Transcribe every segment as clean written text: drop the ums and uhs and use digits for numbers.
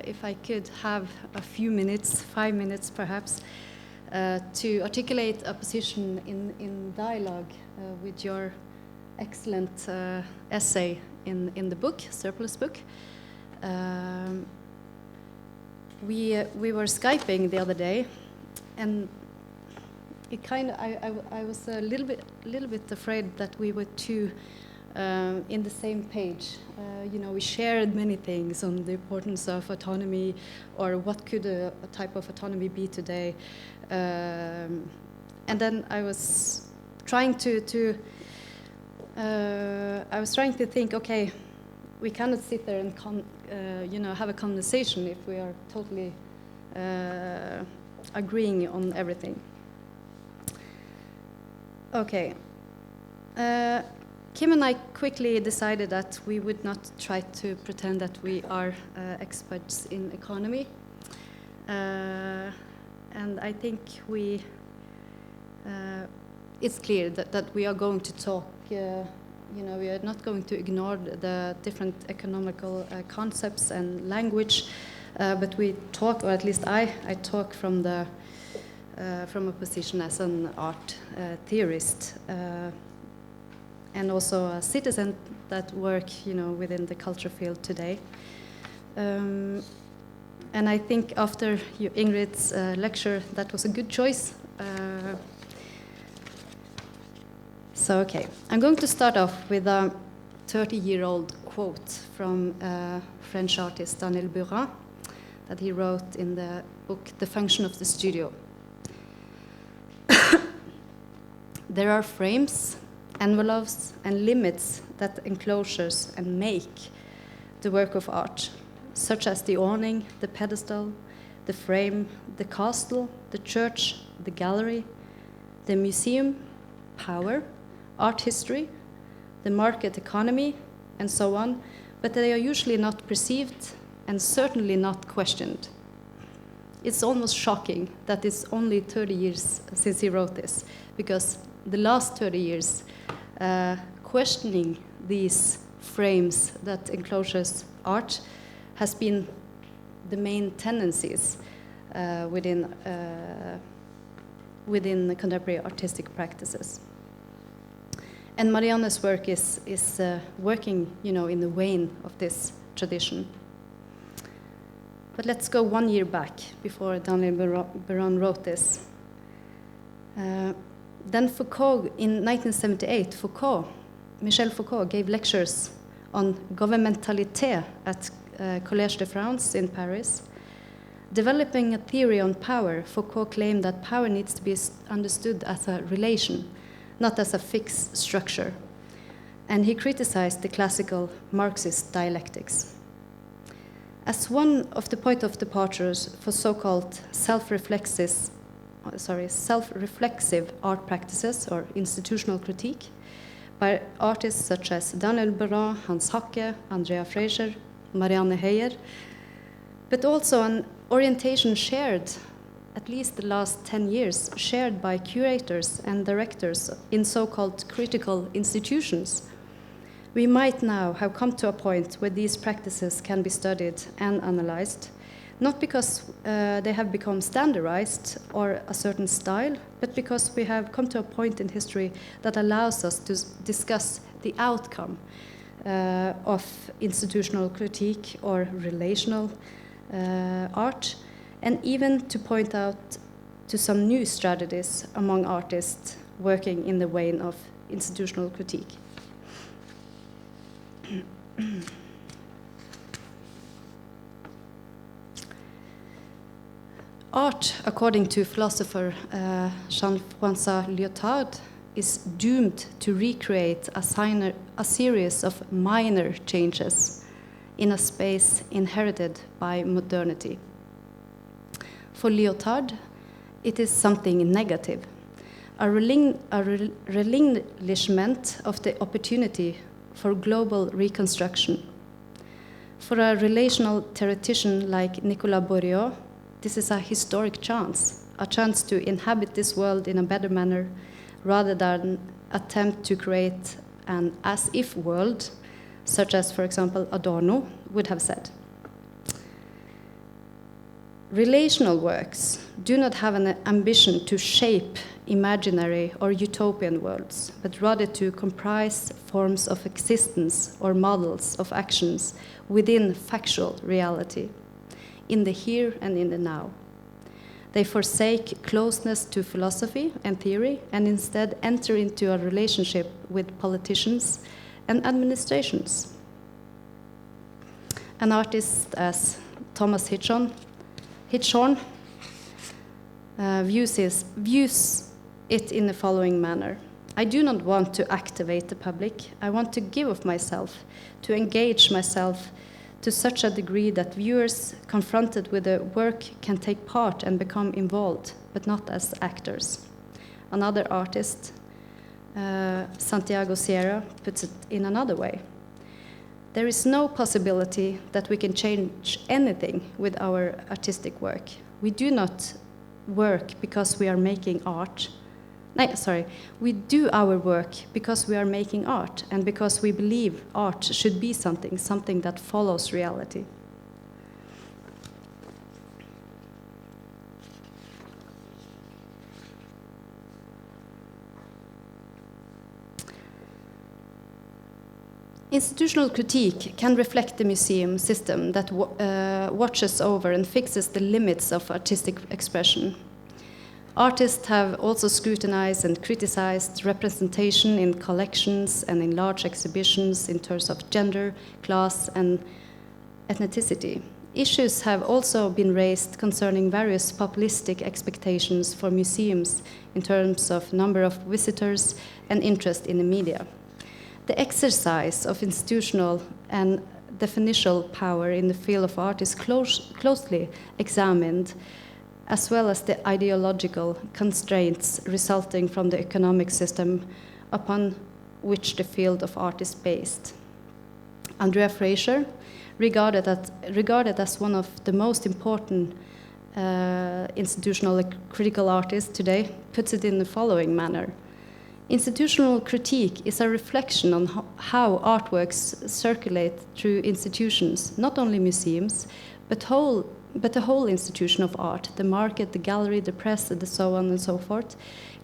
if I could have a few minutes, 5 minutes perhaps, to articulate a position in dialogue with your excellent essay in the book, surplus book. We were Skyping the other day, and it kind of I was a little bit afraid that we were too in the same page. You know, we shared many things on the importance of autonomy, or what could a type of autonomy be today. And then I was trying to think, okay, we cannot sit there and you know, have a conversation if we are totally agreeing on everything. Okay. Kim and I quickly decided that we would not try to pretend that we are experts in economy. And I think it's clear that we are going to talk, you know, we are not going to ignore the different economical concepts and language, but we talk, or at least I talk from a position as an art theorist, and also a citizen that work, you know, within the culture field today. And I think after Ingrid's lecture, that was a good choice. So, okay, I'm going to start off with a 30-year-old quote from French artist Daniel Burin that he wrote in the book The Function of the Studio. There are frames, envelopes, and limits that enclosures and make the work of art, such as the awning, the pedestal, the frame, the castle, the church, the gallery, the museum, power, art history, the market economy, and so on, but they are usually not perceived and certainly not questioned. It's almost shocking that it's only 30 years since he wrote this, because the last 30 years, questioning these frames that encloses art has been the main tendencies within the contemporary artistic practices. And Marianne's work is working, you know, in the vein of this tradition. But let's go 1 year back before Daniel Burin wrote this. Then Foucault, in 1978, Michel Foucault gave lectures on gouvernementalité at Collège de France in Paris. Developing a theory on power, Foucault claimed that power needs to be understood as a relation, not as a fixed structure. And he criticized the classical Marxist dialectics. As one of the point of departures for so-called self-reflexive art practices or institutional critique by artists such as Daniel Burin, Hans Hacke, Andrea Fraser, Marianne Heier, but also an orientation shared, at least the last 10 years, shared by curators and directors in so-called critical institutions. We might now have come to a point where these practices can be studied and analyzed, not because they have become standardized or a certain style, but because we have come to a point in history that allows us to discuss the outcome of institutional critique or relational art, and even to point out to some new strategies among artists working in the vein of institutional critique. Art, according to philosopher Jean-François Lyotard, is doomed to recreate a series of minor changes in a space inherited by modernity. For Lyotard, it is something negative, a relinquishment of the opportunity for global reconstruction. For a relational theoretician like Nicolas Bourriaud, this is a historic chance, a chance to inhabit this world in a better manner rather than attempt to create an as-if world, such as, for example, Adorno would have said. Relational works do not have an ambition to shape imaginary or utopian worlds, but rather to comprise forms of existence or models of actions within factual reality, in the here and in the now. They forsake closeness to philosophy and theory and instead enter into a relationship with politicians and administrations. An artist as Thomas Hitchhorn views it in the following manner. I do not want to activate the public. I want to give of myself, to engage myself to such a degree that viewers confronted with the work can take part and become involved, but not as actors. Another artist, Santiago Sierra, puts it in another way. There is no possibility that we can change anything with our artistic work. We do not work because we are making art. We do our work because we are making art and because we believe art should be something that follows reality. Institutional critique can reflect the museum system that watches over and fixes the limits of artistic expression. Artists have also scrutinized and criticized representation in collections and in large exhibitions in terms of gender, class, and ethnicity. Issues have also been raised concerning various populistic expectations for museums in terms of number of visitors and interest in the media. The exercise of institutional and definitional power in the field of art is closely examined, as well as the ideological constraints resulting from the economic system upon which the field of art is based. Andrea Fraser, regarded as one of the most important institutional critical artists today, puts it in the following manner. Institutional critique is a reflection on how artworks circulate through institutions, not only museums, but the whole institution of art, the market, the gallery, the press, and so on and so forth.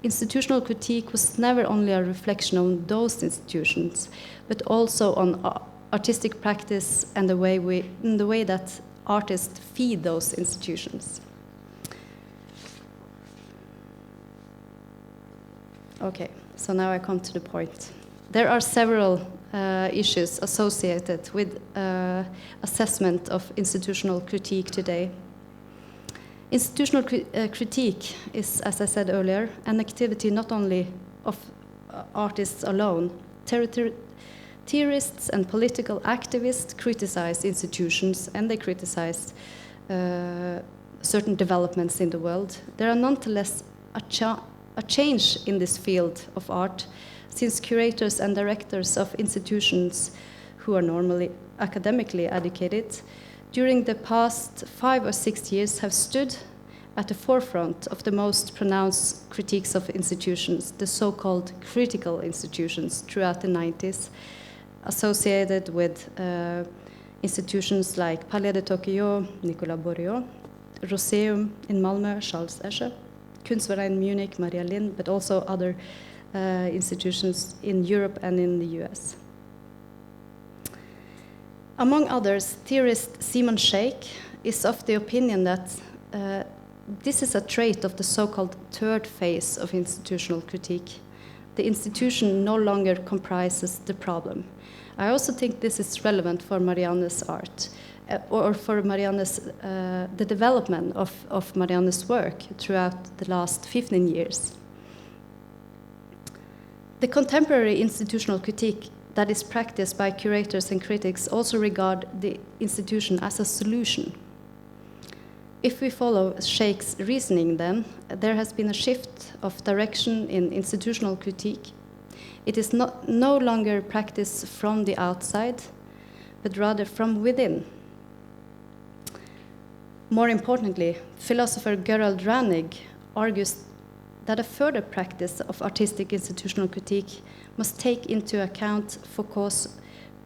Institutional critique was never only a reflection on those institutions, but also on artistic practice and the way that artists feed those institutions. Okay, so now I come to the point. There are several issues associated with assessment of institutional critique today. Institutional critique is, as I said earlier, an activity not only of artists alone. Theorists and political activists criticize institutions and they criticize certain developments in the world. There are nonetheless a change in this field of art, since curators and directors of institutions who are normally academically educated during the past 5 or 6 years have stood at the forefront of the most pronounced critiques of institutions, the so-called critical institutions throughout the 90s, associated with institutions like Palais de Tokyo, Nicolas Bourriot, Roseum in Malmö, Charles Escher, Kunstverein in Munich, Maria Lind, but also other institutions in Europe and in the US. Among others, theorist Simon Sheikh is of the opinion that this is a trait of the so-called third phase of institutional critique. The institution no longer comprises the problem. I also think this is relevant for Marianne's art, or for Marianne's, the development of Marianne's work throughout the last 15 years. The contemporary institutional critique that is practiced by curators and critics also regard the institution as a solution. If we follow Sheikh's reasoning then, there has been a shift of direction in institutional critique. It is no longer practiced from the outside, but rather from within. More importantly, philosopher Gerald Ranig argues that a further practice of artistic institutional critique must take into account Foucault's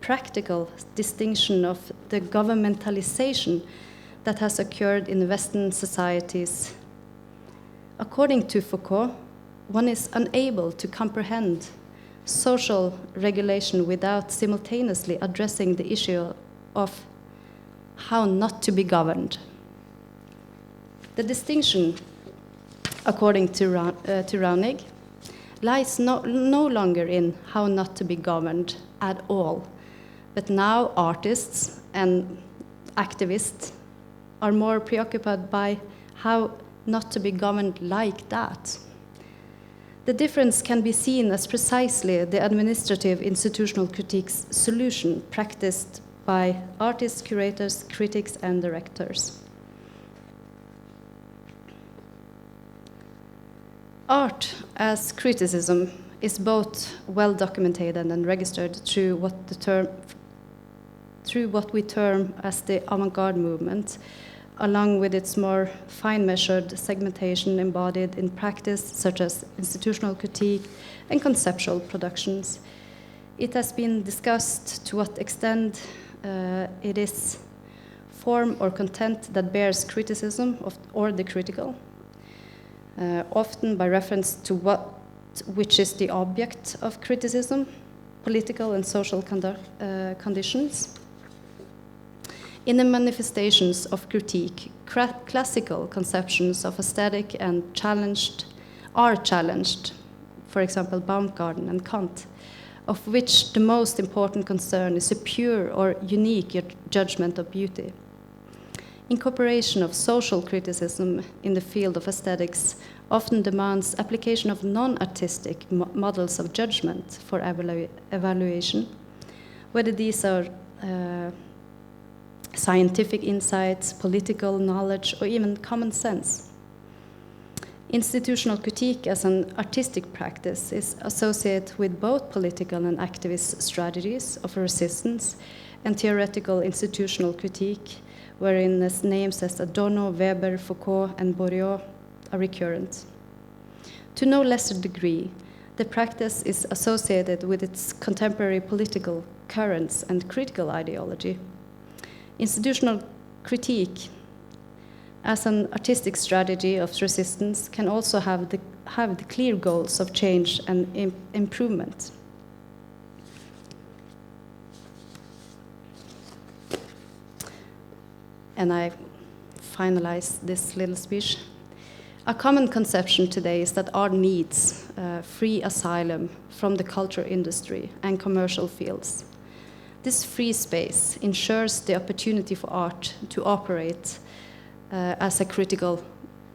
practical distinction of the governmentalization that has occurred in Western societies. According to Foucault, one is unable to comprehend social regulation without simultaneously addressing the issue of how not to be governed. The distinction, according to Raunig, lies no longer in how not to be governed at all, but now artists and activists are more preoccupied by how not to be governed like that. The difference can be seen as precisely the administrative institutional critique's solution practiced by artists, curators, critics, and directors. Art as criticism is both well documented and registered through what we term as the avant-garde movement, along with its more fine-measured segmentation embodied in practice, such as institutional critique and conceptual productions. It has been discussed to what extent it is form or content that bears criticism or the critical, often by reference to which is the object of criticism, political and social conditions. In the manifestations of critique, classical conceptions of aesthetic and are challenged, for example, Baumgarten and Kant, of which the most important concern is a pure or unique judgment of beauty. Incorporation of social criticism in the field of aesthetics often demands application of non-artistic models of judgment for evaluation, whether these are scientific insights, political knowledge, or even common sense. Institutional critique as an artistic practice is associated with both political and activist strategies of resistance and theoretical institutional critique, wherein names as Adorno, Weber, Foucault, and Bourdieu are recurrent. To no lesser degree, the practice is associated with its contemporary political currents and critical ideology. Institutional critique as an artistic strategy of resistance can also have the clear goals of change and improvement. And I finalize this little speech. A common conception today is that art needs free asylum from the culture industry and commercial fields. This free space ensures the opportunity for art to operate as a critical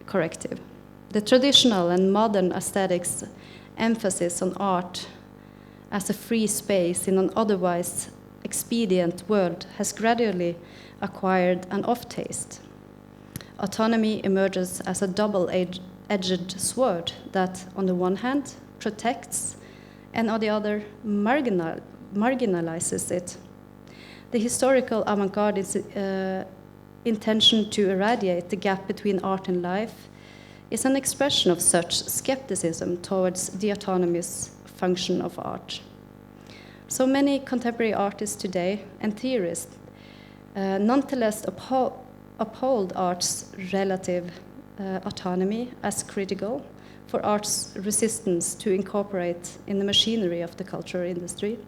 corrective. The traditional and modern aesthetics emphasis on art as a free space in an otherwise expedient world has gradually acquired an off-taste. Autonomy emerges as a double-edged sword that, on the one hand, protects and on the other, marginalizes it. The historical avant-garde intention to irradiate the gap between art and life is an expression of such skepticism towards the autonomous function of art. So many contemporary artists today and theorists nonetheless uphold art's relative autonomy as critical for art's resistance to incorporate in the machinery of the culture industry.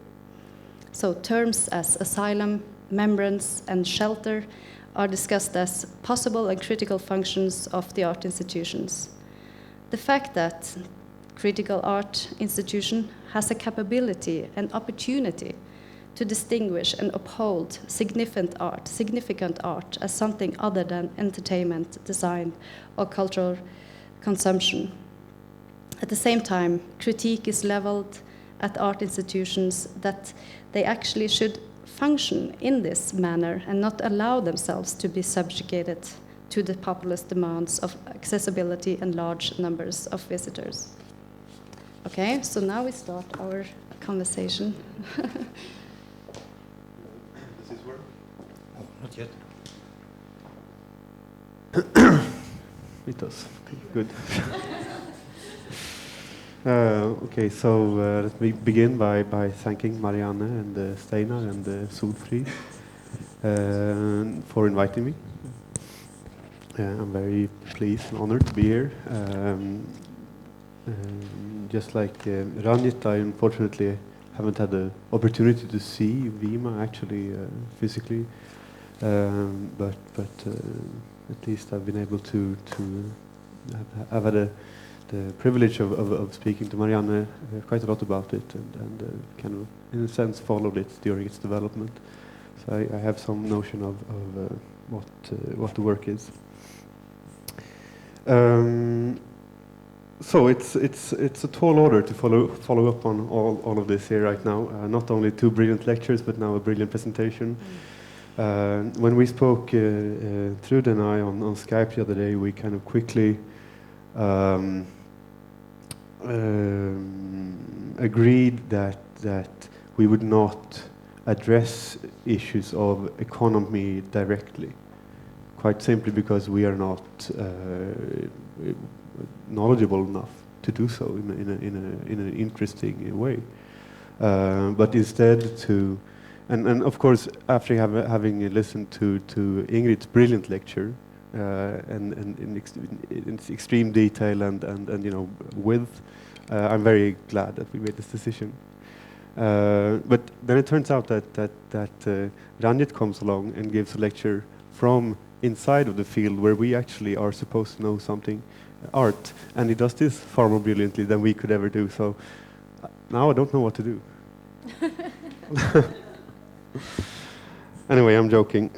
So terms as asylum, membrance, and shelter are discussed as possible and critical functions of the art institutions. The fact that critical art institution has a capability and opportunity to distinguish and uphold significant art as something other than entertainment, design, or cultural consumption. At the same time, critique is leveled at art institutions that they actually should function in this manner and not allow themselves to be subjugated to the populist demands of accessibility and large numbers of visitors. Okay, so now we start our conversation. Does this work? Oh, not yet. It does. Okay, good. Okay, so let me begin by thanking Marianne and Steinar and Solfrid for inviting me. I'm very pleased and honored to be here. Just like Ranjit, I unfortunately haven't had the opportunity to see Vima actually physically, but at least I've been able to have had the privilege of speaking to Marianne quite a lot about it, and kind of in a sense followed it during its development. So I have some notion of what the work is. So it's a tall order to follow up on all of this here right now. Not only 2 brilliant lectures, but now a brilliant presentation. When we spoke, Trude and I, on Skype the other day, we kind of quickly agreed that we would not address issues of economy directly, quite simply because we are not knowledgeable enough to do so in an interesting way. But instead to, and of course, after having listened to Ingrid's brilliant lecture, and in extreme detail and you know width, I'm very glad that we made this decision. But then it turns out that Ranjit comes along and gives a lecture from inside of the field where we actually are supposed to know something, art, and he does this far more brilliantly than we could ever do. So now I don't know what to do. Anyway, I'm joking.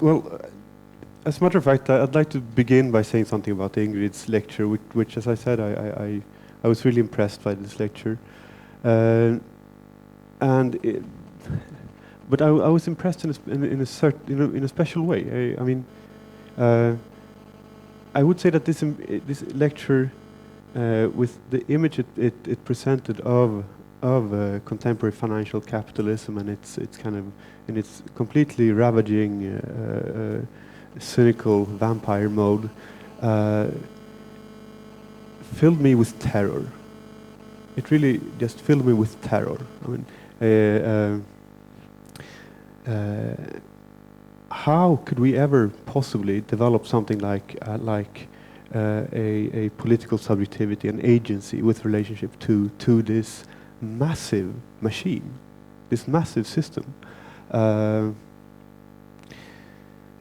Well, as a matter of fact, I'd like to begin by saying something about Ingrid's lecture, which as I said, I was really impressed by this lecture. But I was impressed in a special way. I mean, I would say that this lecture, with the image it presented of contemporary financial capitalism and its kind of in its completely ravaging, cynical vampire mode, filled me with terror. It really just filled me with terror. I mean, how could we ever possibly develop something like a political subjectivity, an agency with relationship to this massive machine, this massive system?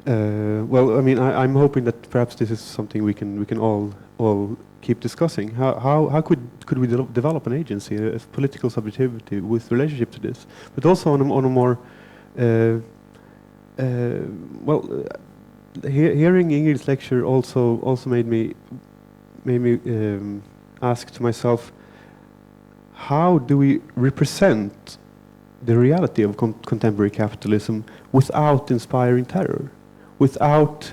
Well, I mean, I'm hoping that perhaps this is something we can all keep discussing. How could we develop an agency, a political subjectivity with relationship to this, but also on a more hearing Ingrid's lecture also made me ask to myself, how do we represent the reality of contemporary capitalism without inspiring terror, without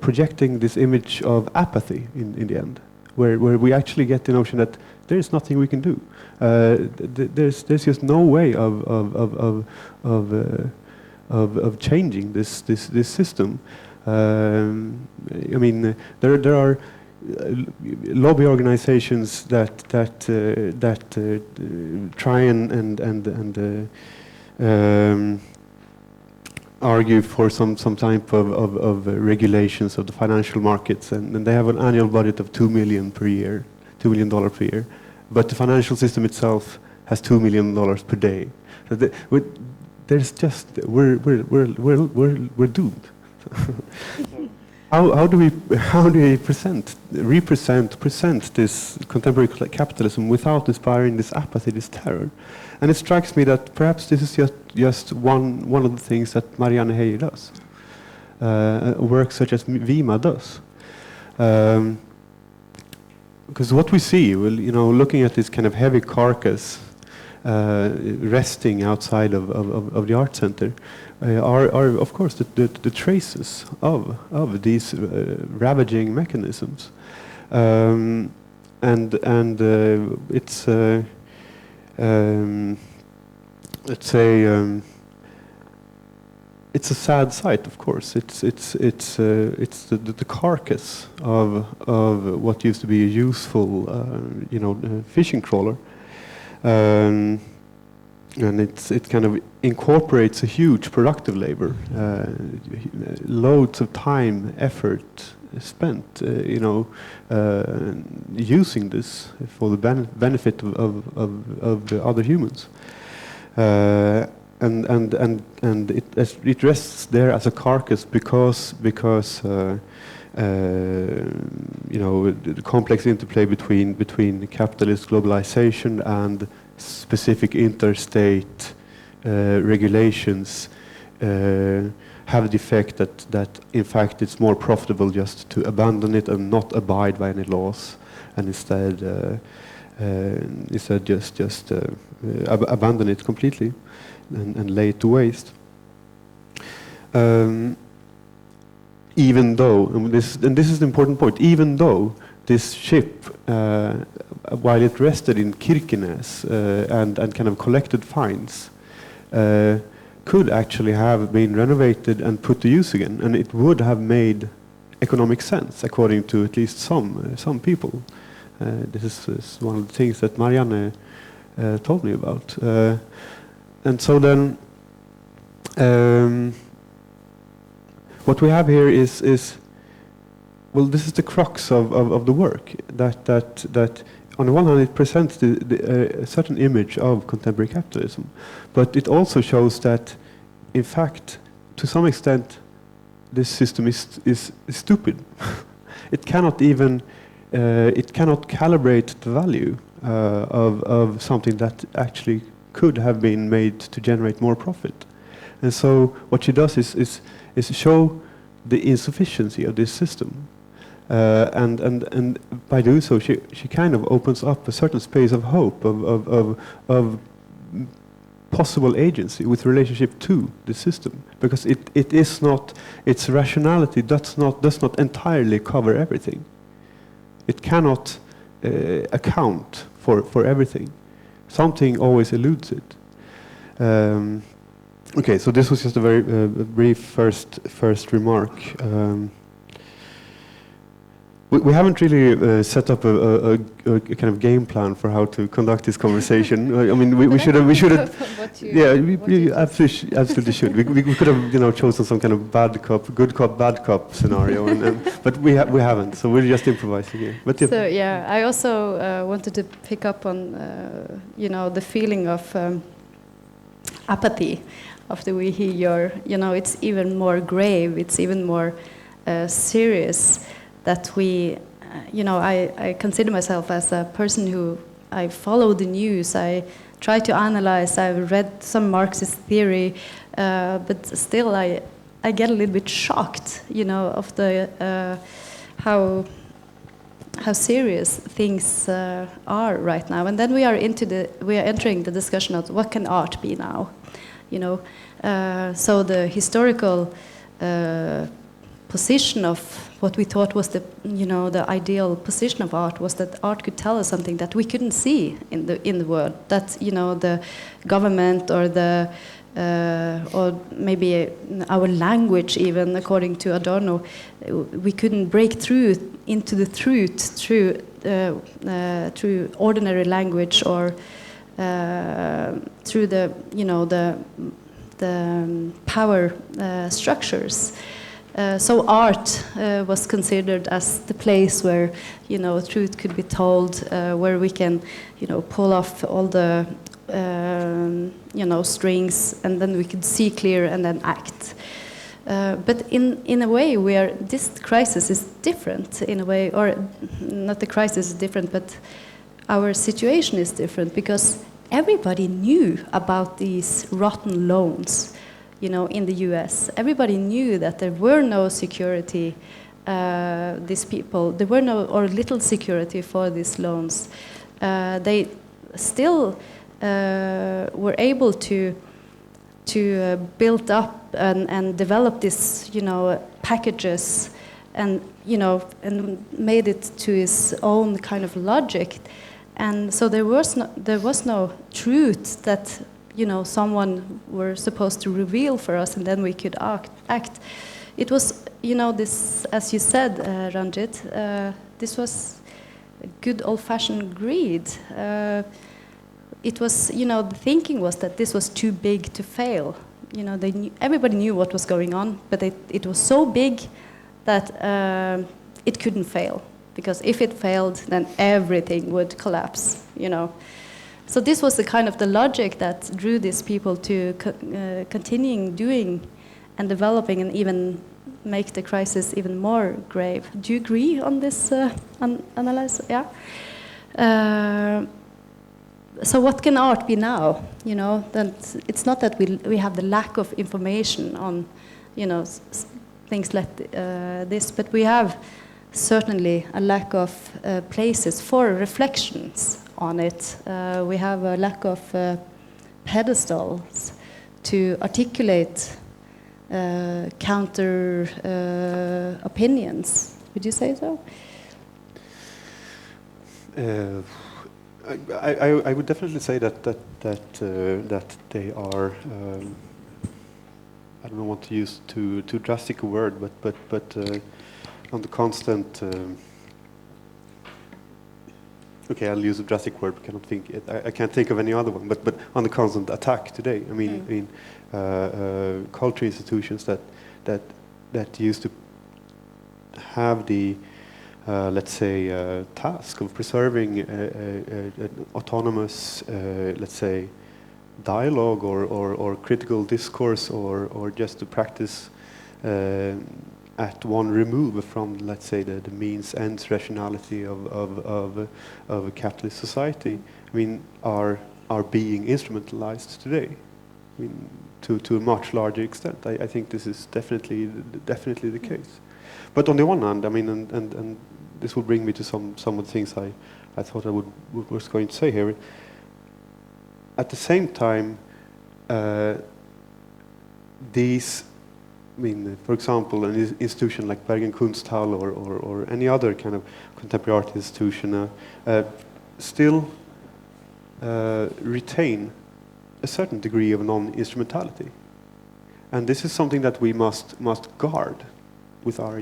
projecting this image of apathy in the end, where we actually get the notion that there is nothing we can do. There's just no way of changing this system. I mean, there are lobby organizations that try and argue for some type of regulations of the financial markets, and they have an annual budget of $2 million per year, $2 million per year, but the financial system itself has $2 million per day. So there's just we're doomed. How do we present this contemporary capitalism without inspiring this apathy, this terror? And it strikes me that perhaps this is just one of the things that Marianne Heier does, work such as Vima does. Because what we see, well, you know, looking at this kind of heavy carcass resting outside of the art center, are of course the traces of these ravaging mechanisms, and it's it's a sad sight, of course. It's the carcass of what used to be a useful fishing trawler. And it kind of incorporates a huge productive labor, loads of time, effort spent, using this for the benefit of the other humans, and it rests there as a carcass because the complex interplay between capitalist globalization and specific interstate regulations have the effect that in fact it's more profitable just to abandon it and not abide by any laws, and instead just abandon it completely and lay it to waste. Even though, and this is the important point, even though this ship, while it rested in Kirkenes and kind of collected fines, could actually have been renovated and put to use again, and it would have made economic sense according to at least some people. This is one of the things that Marianne told me about, and so then. What we have here is well, this is the crux of the work. That on the one hand it presents a certain image of contemporary capitalism, but it also shows that, in fact, to some extent, this system is stupid. It cannot even calibrate the value of something that actually could have been made to generate more profit. And so what she does is show the insufficiency of this system, and by doing so, she kind of opens up a certain space of hope of possible agency with relationship to the system, because it is not, its rationality does not entirely cover everything. It cannot account for everything. Something always eludes it. Okay, so this was just a very brief first remark. We haven't really set up a kind of game plan for how to conduct this conversation. I mean, we should have. Yeah, we absolutely should. We could have, chosen some kind of good cop, bad cop scenario, but we haven't. So we're just improvising here. But yeah. So yeah, I also wanted to pick up on the feeling of apathy after we hear your. It's even more grave. It's even more serious. That we, I consider myself as a person who I follow the news. I try to analyze. I've read some Marxist theory, but still I get a little bit shocked, of the how serious things are right now. And then we are entering the discussion of what can art be now, So the historical position of what we thought was the ideal position of art was that art could tell us something that we couldn't see in the world. That the government or or maybe our language, even according to Adorno, we couldn't break through into the truth through ordinary language or through the power structures. So art was considered as the place where truth could be told, where we can pull off all the strings, and then we could see clear and then act. But in a way, this crisis is different in a way, or not the crisis is different, but our situation is different because everybody knew about these rotten loans. In the U.S., everybody knew that there were no security. These people, there were no or little security for these loans. They still were able to build up and develop this, packages, and and made it to its own kind of logic. And so there was no truth that. Someone were supposed to reveal for us, and then we could act. It was, this, as you said, Ranjit, this was good old-fashioned greed. it was, the thinking was that this was too big to fail. Everybody knew what was going on, but it was so big that it couldn't fail, because if it failed, then everything would collapse. So this was the kind of the logic that drew these people to continuing doing and developing and even make the crisis even more grave. Do you agree on this analysis? Yeah. So what can art be now? That it's not that we have the lack of information on, things like this, but we have certainly a lack of places for reflections on it. We have a lack of pedestals to articulate counter opinions. Would you say so? I would definitely say that they are. I don't want to use too drastic a word, but on the constant. Okay, I'll use a drastic word. I can't think of any other one. But on the constant attack today. I mean, culture institutions that used to have the let's say task of preserving an autonomous, let's say, dialogue or critical discourse or just to practice at one remove from, let's say, the means ends rationality of a capitalist society. I mean, are being instrumentalized today. I mean, to a much larger extent. I think this is definitely the case. But on the one hand, I mean, and this will bring me to some of the things I thought I was going to say here. At the same time, these, I mean, for example, an institution like Bergen Kunsthall or any other kind of contemporary art institution still retain a certain degree of non-instrumentality, and this is something that we must guard with our,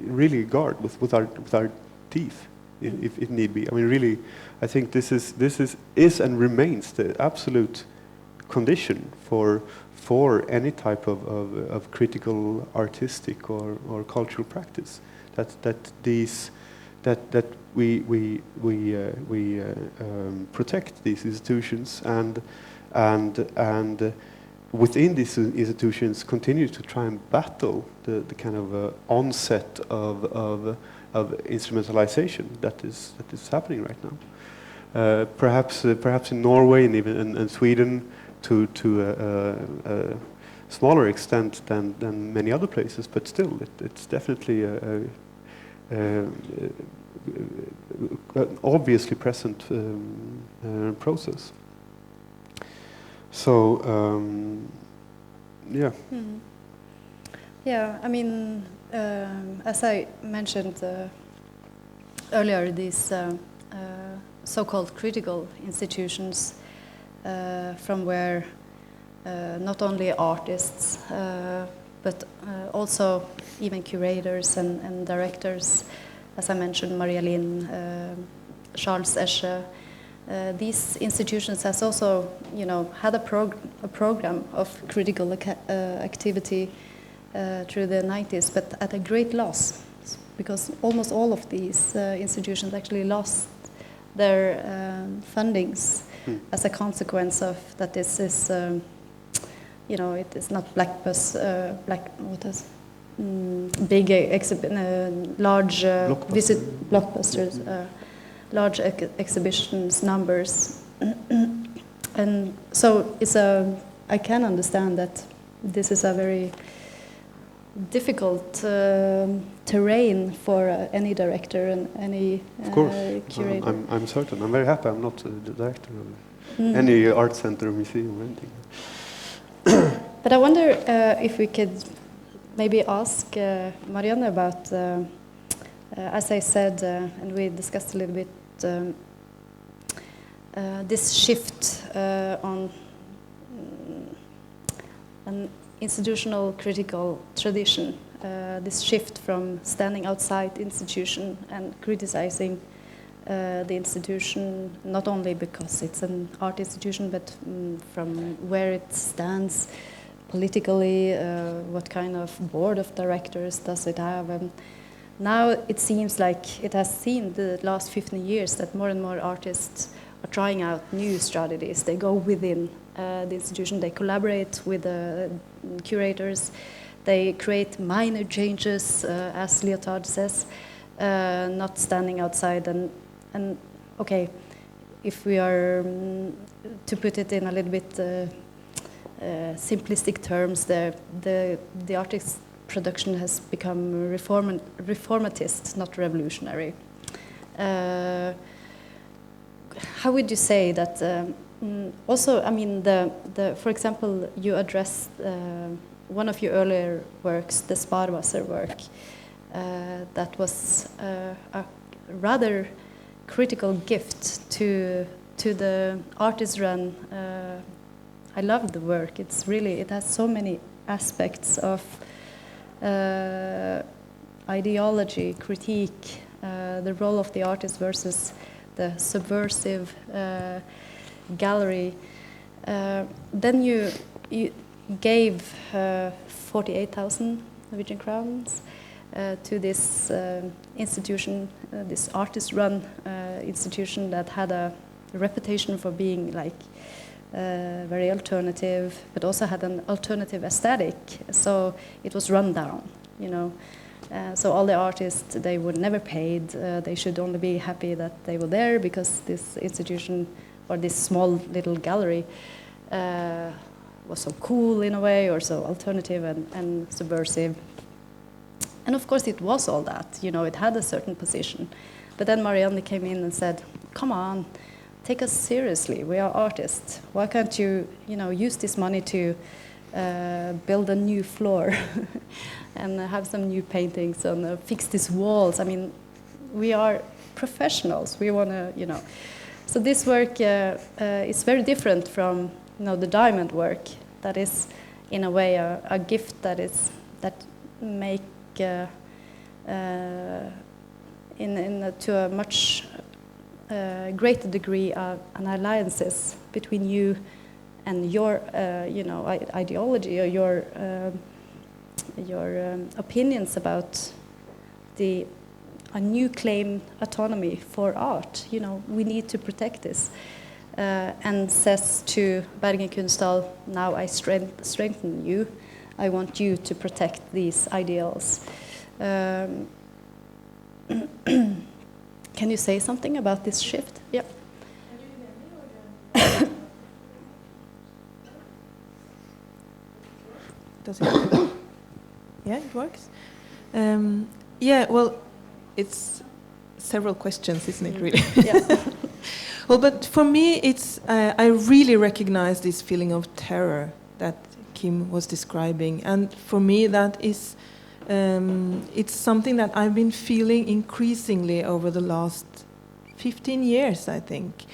really guard with our teeth, if need be. I mean, really, I think this is and remains the absolute condition for any type of critical artistic or cultural practice. That we protect these institutions and within these institutions continue to try and battle the kind of onset of instrumentalization that is happening right now. Perhaps in Norway and even in Sweden to a smaller extent than many other places, but still it's definitely an obviously present process. So, yeah. Mm-hmm. Yeah, I mean, as I mentioned earlier, these so-called critical institutions from where not only artists, but also even curators and directors, as I mentioned, Marianne, Charles Esche. These institutions has also, had a program of critical activity through the 90s, but at a great loss, because almost all of these institutions actually lost their fundings as a consequence of that. This is, it is not big large blockbusters. Large exhibitions numbers, and so I can understand that this is a very difficult terrain for any director and any curator. I'm certain. I'm very happy I'm not the director of any art center or museum or anything. But I wonder if we could maybe ask Marianne about, as I said, and we discussed a little bit, this shift on an institutional critical tradition, this shift from standing outside institution and criticizing the institution, not only because it's an art institution, but from where it stands politically, what kind of board of directors does it have. And now it seems like it has seen the last 15 years that more and more artists are trying out new strategies. They go within the institution, they collaborate with the curators, they create minor changes, as Lyotard says, not standing outside. And okay, if we are to put it in a little bit simplistic terms, the artist's production has become reformatist, not revolutionary. How would you say that? Also, I mean, for example, you addressed one of your earlier works, the Sparwasser work, that was a rather critical gift to the artist-run. I love the work. It has so many aspects of ideology, critique, the role of the artist versus the subversive gallery. Then you gave 48,000 Norwegian crowns to this institution, this artist-run institution that had a reputation for being like very alternative, but also had an alternative aesthetic. So it was run down, you know. So all the artists, they were never paid. They should only be happy that they were there because this institution or this small little gallery was so cool in a way, or so alternative and subversive. And of course it was all that, you know, it had a certain position. But then Marianne came in and said, come on, take us seriously, we are artists. Why can't you, you know, use this money to build a new floor and have some new paintings and fix these walls? I mean, we are professionals, we want to, you know. So this work is very different from, you know, the diamond work that is in a way a gift that make to a much greater degree an alliances between you and your you know, ideology or your opinions about a new claim autonomy for art. You know, we need to protect this. And says to Bergen Kunsthall, now I strengthen you. I want you to protect these ideals. Can you say something about this shift? Yeah. Does it work? Yeah, it works. Yeah, well, it's several questions, isn't it, really? Yeah. Well, but for me, it's I really recognize this feeling of terror that Kim was describing, and for me, that is it's something that I've been feeling increasingly over the last 15 years, I think.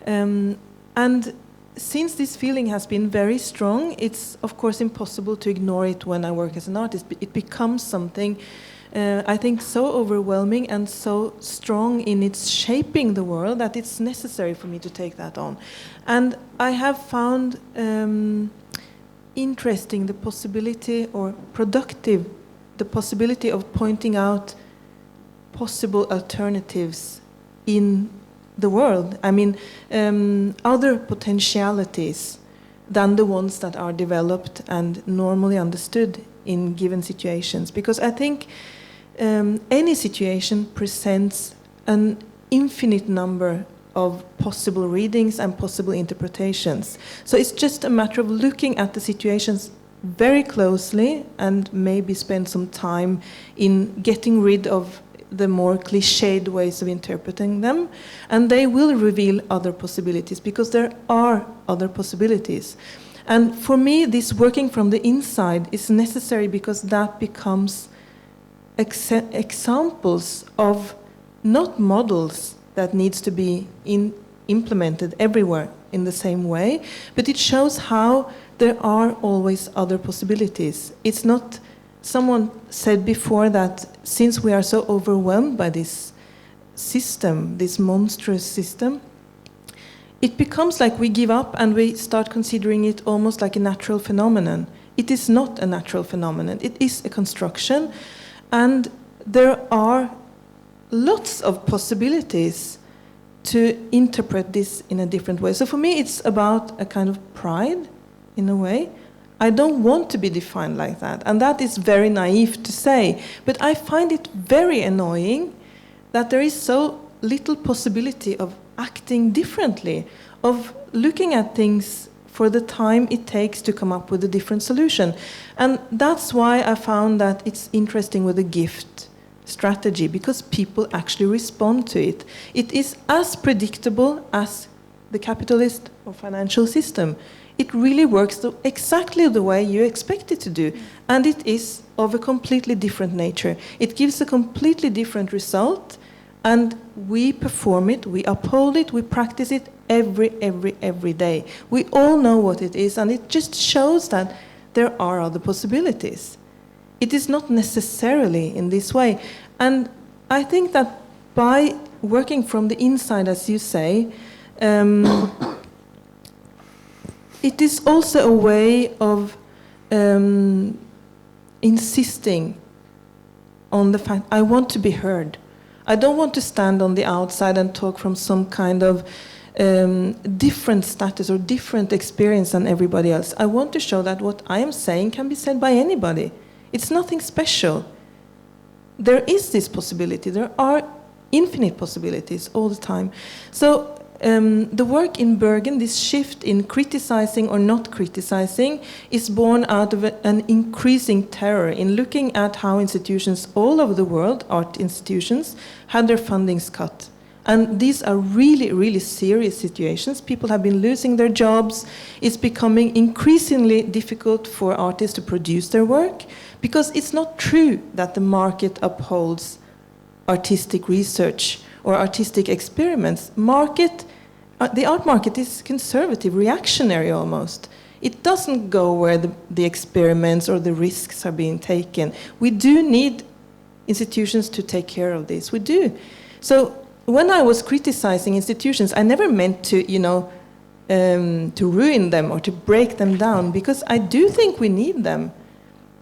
And since this feeling has been very strong, it's of course impossible to ignore it when I work as an artist. It becomes something, I think, so overwhelming and so strong in its shaping the world that it's necessary for me to take that on. And I have found interesting the possibility, or productive, the possibility of pointing out possible alternatives in the world. I mean, other potentialities than the ones that are developed and normally understood in given situations. Because I think any situation presents an infinite number of possible readings and possible interpretations. So it's just a matter of looking at the situations very closely and maybe spend some time in getting rid of the more cliched ways of interpreting them, and they will reveal other possibilities, because there are other possibilities. And for me, this working from the inside is necessary, because that becomes examples of not models that needs to be implemented everywhere in the same way, but it shows how there are always other possibilities. It's not, someone said before that since we are so overwhelmed by this system, this monstrous system, it becomes like we give up and we start considering it almost like a natural phenomenon. It is not a natural phenomenon. It is a construction, and there are lots of possibilities to interpret this in a different way. So for me, it's about a kind of pride, in a way. I don't want to be defined like that, and that is very naive to say, but I find it very annoying that there is so little possibility of acting differently, of looking at things for the time it takes to come up with a different solution. And that's why I found that it's interesting with the gift strategy, because people actually respond to it. It is as predictable as the capitalist or financial system. It really works exactly the way you expect it to do. And it is of a completely different nature. It gives a completely different result, and we perform it, we uphold it, we practice it every day. We all know what it is, and it just shows that there are other possibilities. It is not necessarily in this way. And I think that by working from the inside, as you say, it is also a way of insisting on the fact I want to be heard. I don't want to stand on the outside and talk from some kind of different status or different experience than everybody else. I want to show that what I am saying can be said by anybody. It's nothing special. There is this possibility. There are infinite possibilities all the time. So the work in Bergen, this shift in criticizing or not criticizing, is born out of an increasing terror in looking at how institutions all over the world, art institutions, had their fundings cut. And these are really, really serious situations. People have been losing their jobs. It's becoming increasingly difficult for artists to produce their work, because it's not true that the market upholds artistic research or artistic experiments. The art market is conservative, reactionary almost. It doesn't go where the experiments or the risks are being taken. We do need institutions to take care of this. We do. So when I was criticizing institutions, I never meant to, to ruin them or to break them down, because I do think we need them.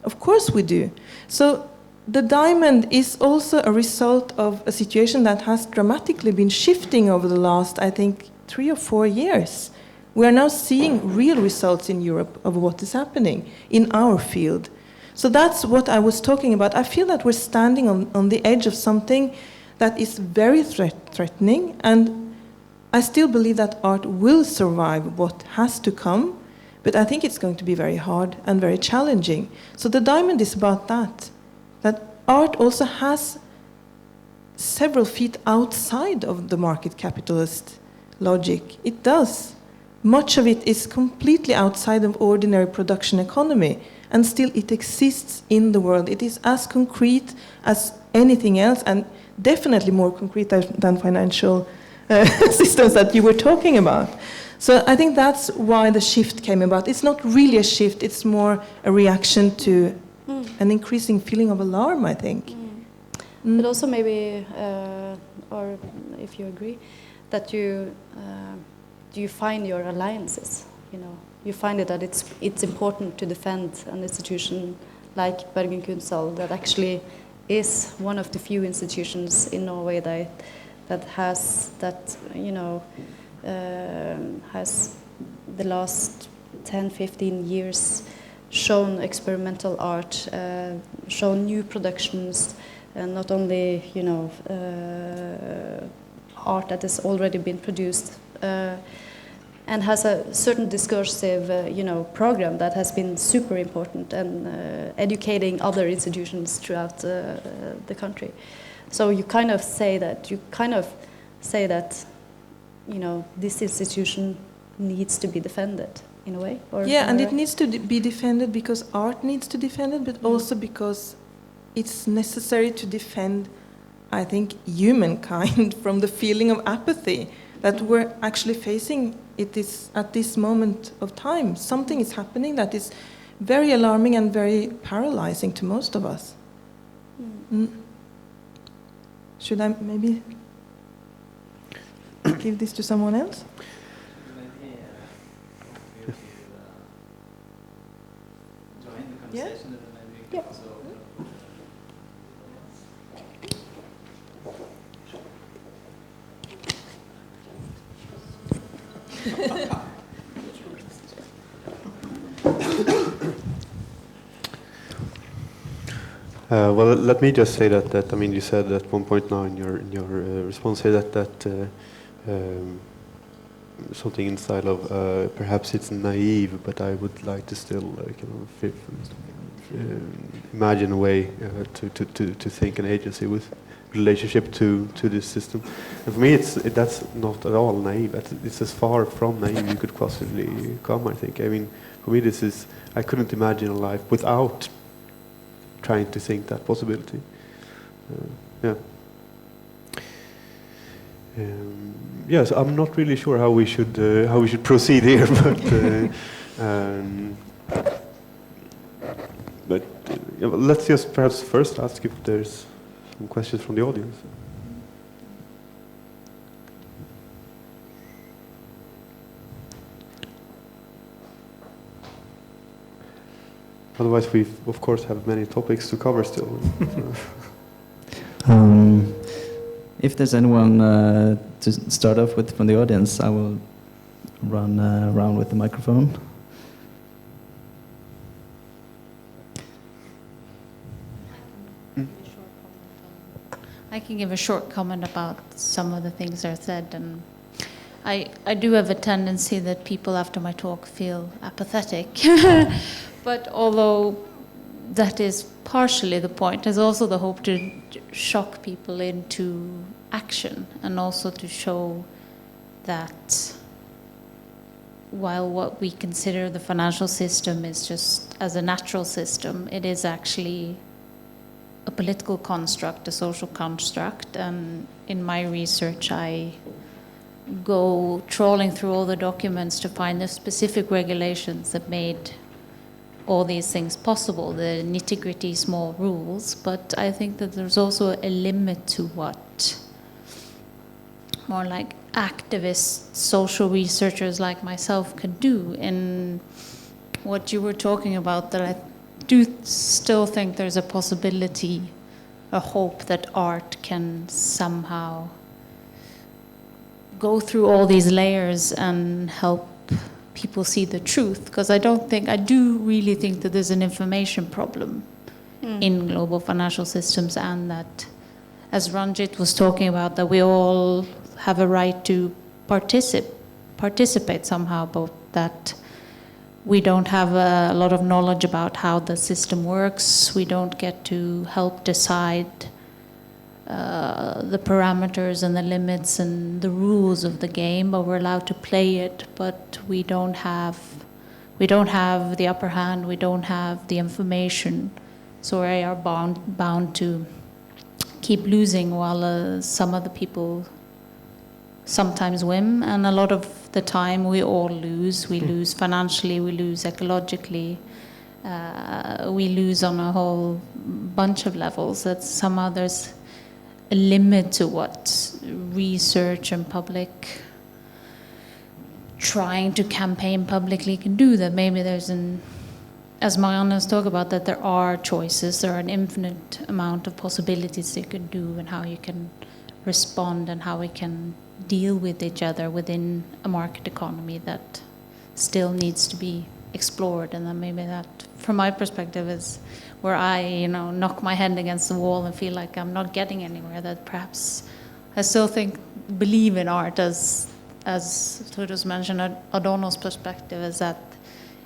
Of course we do. So the diamond is also a result of a situation that has dramatically been shifting over the last, I think, 3 or 4 years. We are now seeing real results in Europe of what is happening in our field. So that's what I was talking about. I feel that we're standing on the edge of something that is very threatening, and I still believe that art will survive what has to come, but I think it's going to be very hard and very challenging. So the diamond is about that art also has several feet outside of the market capitalist logic. It does. Much of it is completely outside of ordinary production economy, and still it exists in the world. It is as concrete as anything else, and definitely more concrete than financial systems that you were talking about. So I think that's why the shift came about. It's not really a shift, it's more a reaction to an increasing feeling of alarm, I think. But also maybe, or if you agree, that do you find your alliances? You find it that it's important to defend an institution like Bergen Kunsthall that actually is one of the few institutions in Norway that has the last 10-15 years shown experimental art, shown new productions, and not only art that has already been produced, and has a certain discursive program that has been super important and educating other institutions throughout the country. So you kind of say that this institution needs to be defended in a way, or and it needs to be defended because art needs to defend it, but also because it's necessary to defend, I think, humankind from the feeling of apathy that we're actually facing. It is at this moment of time. Something is happening that is very alarming and very paralyzing to most of us. Should I maybe give this to someone else? Yeah. Yeah. Well, let me just say that I mean, you said at one point now in your response here that something in style of perhaps it's naive, but I would like to still imagine a way to think an agency with relationship to this system. And for me, that's not at all naive. It's as far from naive you could possibly come, I think. I mean, for me, I couldn't imagine a life without trying to think that possibility. Yeah. Yes, I'm not really sure how we should proceed here, but let's just perhaps first ask if there's some questions from the audience. Otherwise, we of course have many topics to cover still. If there's anyone to start off with from the audience, I will run around with the microphone. I can give a short comment about some of the things that are said, and I do have a tendency that people after my talk feel apathetic. But although that is partially the point, there's also the hope to shock people into action, and also to show that while what we consider the financial system is just as a natural system, it is actually a political construct, a social construct. And in my research, I go trawling through all the documents to find the specific regulations that made all these things possible, the nitty-gritty small rules. But I think that there's also a limit to what more like activist social researchers like myself can do. In what you were talking about, that I do still think there's a possibility, a hope that art can somehow go through all these layers and help people see the truth. Because I do really think that there's an information problem in global financial systems, and that, as Ranjit was talking about, that we all have a right to participate somehow, but that we don't have a lot of knowledge about how the system works. We don't get to help decide the parameters and the limits and the rules of the game, but we're allowed to play it. But we don't have the upper hand. We don't have the information, so we are bound to keep losing, while some of the people sometimes win, and a lot of the time we all lose. We lose financially, we lose ecologically, we lose on a whole bunch of levels. That somehow there's a limit to what research and public trying to campaign publicly can do. That maybe there's as Marianne has talked about, that there are choices, there are an infinite amount of possibilities you can do, and how you can respond, and how we can deal with each other within a market economy that still needs to be explored. And then maybe that, from my perspective, is where I, knock my head against the wall and feel like I'm not getting anywhere. That perhaps I still believe in art, as Trude was mentioned, Adorno's perspective is that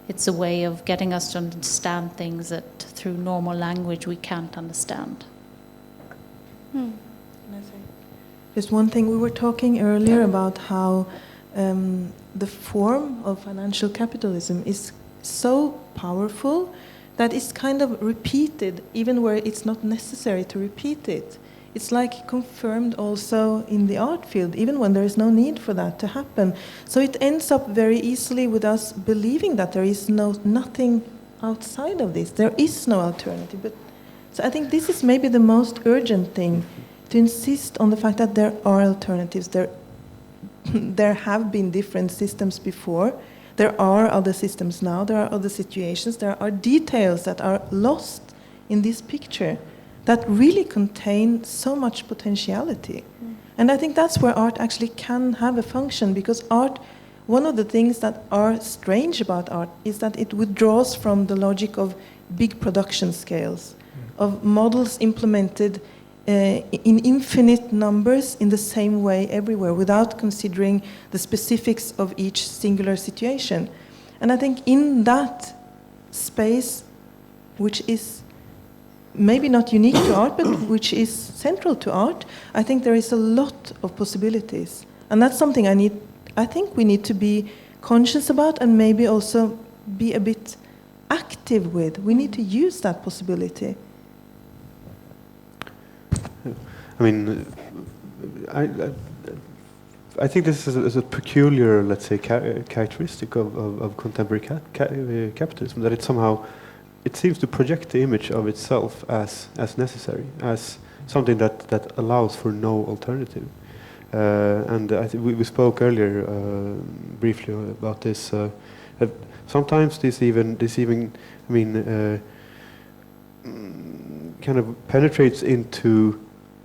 it's a way of getting us to understand things that through normal language we can't understand. Just one thing, we were talking earlier about how the form of financial capitalism is so powerful that it's kind of repeated even where it's not necessary to repeat it. It's like confirmed also in the art field, even when there is no need for that to happen. So it ends up very easily with us believing that there is nothing outside of this. There is no alternative. So I think this is maybe the most urgent thing, to insist on the fact that there are alternatives. there have been different systems before. There are other systems now. There are other situations. There are details that are lost in this picture that really contain so much potentiality. And I think that's where art actually can have a function, because art, one of the things that are strange about art is that it withdraws from the logic of big production scales, of models implemented in infinite numbers in the same way everywhere, without considering the specifics of each singular situation. And I think in that space, which is maybe not unique to art, but which is central to art, I think there is a lot of possibilities. And that's something I think we need to be conscious about, and maybe also be a bit active with. We need to use that possibility. I mean, I think this is a peculiar, let's say, characteristic of contemporary capitalism, that it somehow, it seems to project the image of itself as necessary, as something that allows for no alternative. And I think we spoke earlier briefly about this. Sometimes this even I mean, kind of penetrates into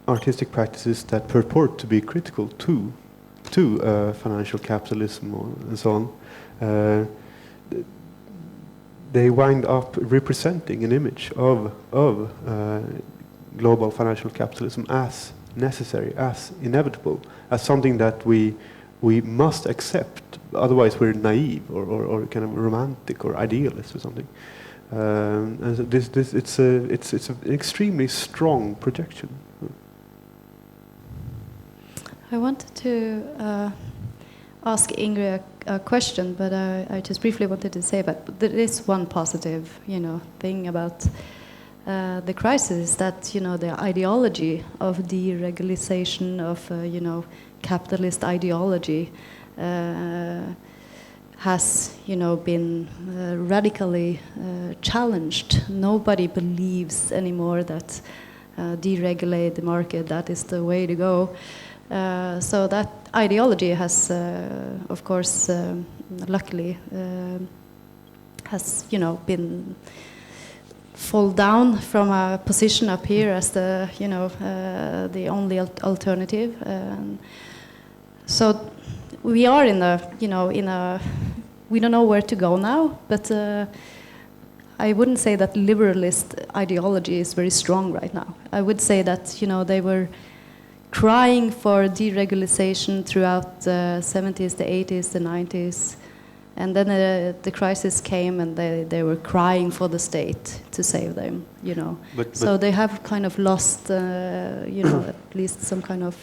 artistic practices that purport to be critical to financial capitalism and so on. They wind up representing an image of global financial capitalism as necessary, as inevitable, as something that we must accept. Otherwise, we're naive or kind of romantic or idealist or something. And so it's an extremely strong projection. I wanted to ask Ingrid a question, but I just briefly wanted to say that there is one positive, thing about the crisis, that the ideology of deregulation of capitalist ideology has been radically challenged. Nobody believes anymore that deregulate the market, that is the way to go. So that ideology has, of course, luckily, has been fall down from a position up here as the the only alternative. So we are in a we don't know where to go now, but I wouldn't say that liberalist ideology is very strong right now. I would say that they were crying for deregulation throughout the 70s, the 80s, the 90s. And then the crisis came, and they were crying for the state to save them, so they have kind of lost, at least some kind of.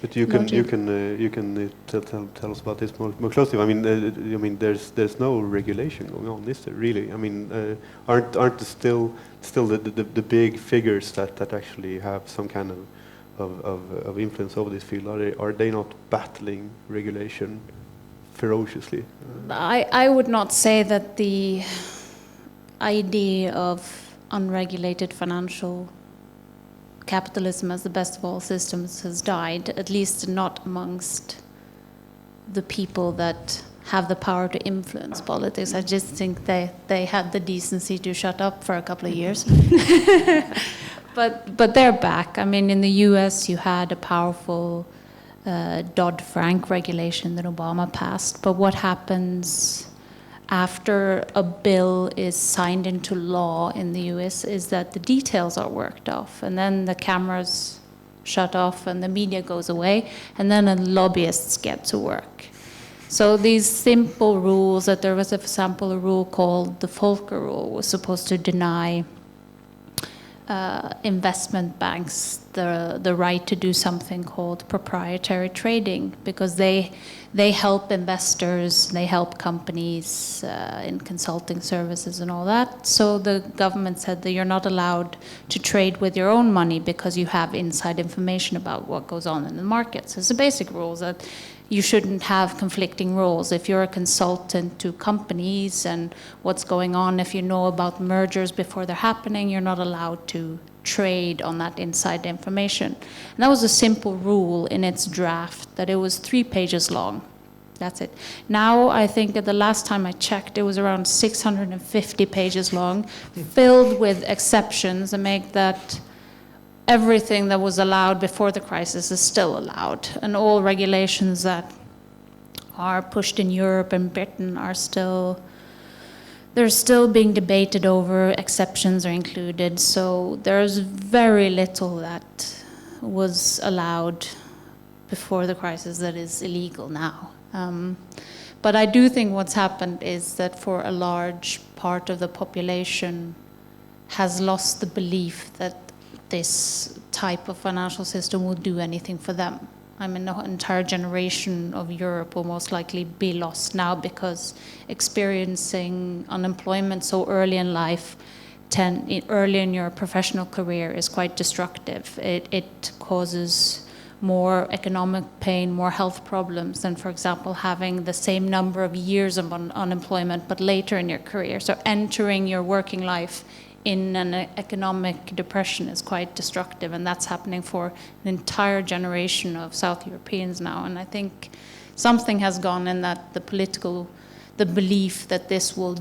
But you can tell us about this more closely. I mean, there's no regulation going on, is there really? I mean, aren't still the big figures that actually have some kind of influence over this field? Are they not battling regulation ferociously? I would not say that the idea of unregulated financial capitalism as the best of all systems has died, at least not amongst the people that have the power to influence politics. I just think they had the decency to shut up for a couple of years. But they're back. I mean, in the US you had a powerful Dodd-Frank regulation that Obama passed, but what happens after a bill is signed into law in the US is that the details are worked off, and then the cameras shut off and the media goes away, and then the lobbyists get to work. So these simple rules, that there was, for example, a rule called the Volcker rule, was supposed to deny investment banks the right to do something called proprietary trading, because they help investors, they help companies in consulting services and all that. So the government said that you're not allowed to trade with your own money because you have inside information about what goes on in the markets. It's a basic rule that you shouldn't have conflicting roles. If you're a consultant to companies and what's going on, if you know about mergers before they're happening, you're not allowed to trade on that inside information. And that was a simple rule in its draft, that it was 3 pages long. That's it. Now, I think at the last time I checked, it was around 650 pages long, filled with exceptions that make that everything that was allowed before the crisis is still allowed. And all regulations that are pushed in Europe and Britain are still, they're still being debated over, exceptions are included. So there's very little that was allowed before the crisis that is illegal now. But I do think what's happened is that for a large part of the population has lost the belief that this type of financial system will do anything for them. I mean, the entire generation of Europe will most likely be lost now because experiencing unemployment so early in life, early in your professional career, is quite destructive. It causes more economic pain, more health problems than, for example, having the same number of years of unemployment but later in your career. So entering your working life in an economic depression is quite destructive, and that's happening for an entire generation of South Europeans now. And I think something has gone in that the belief that this will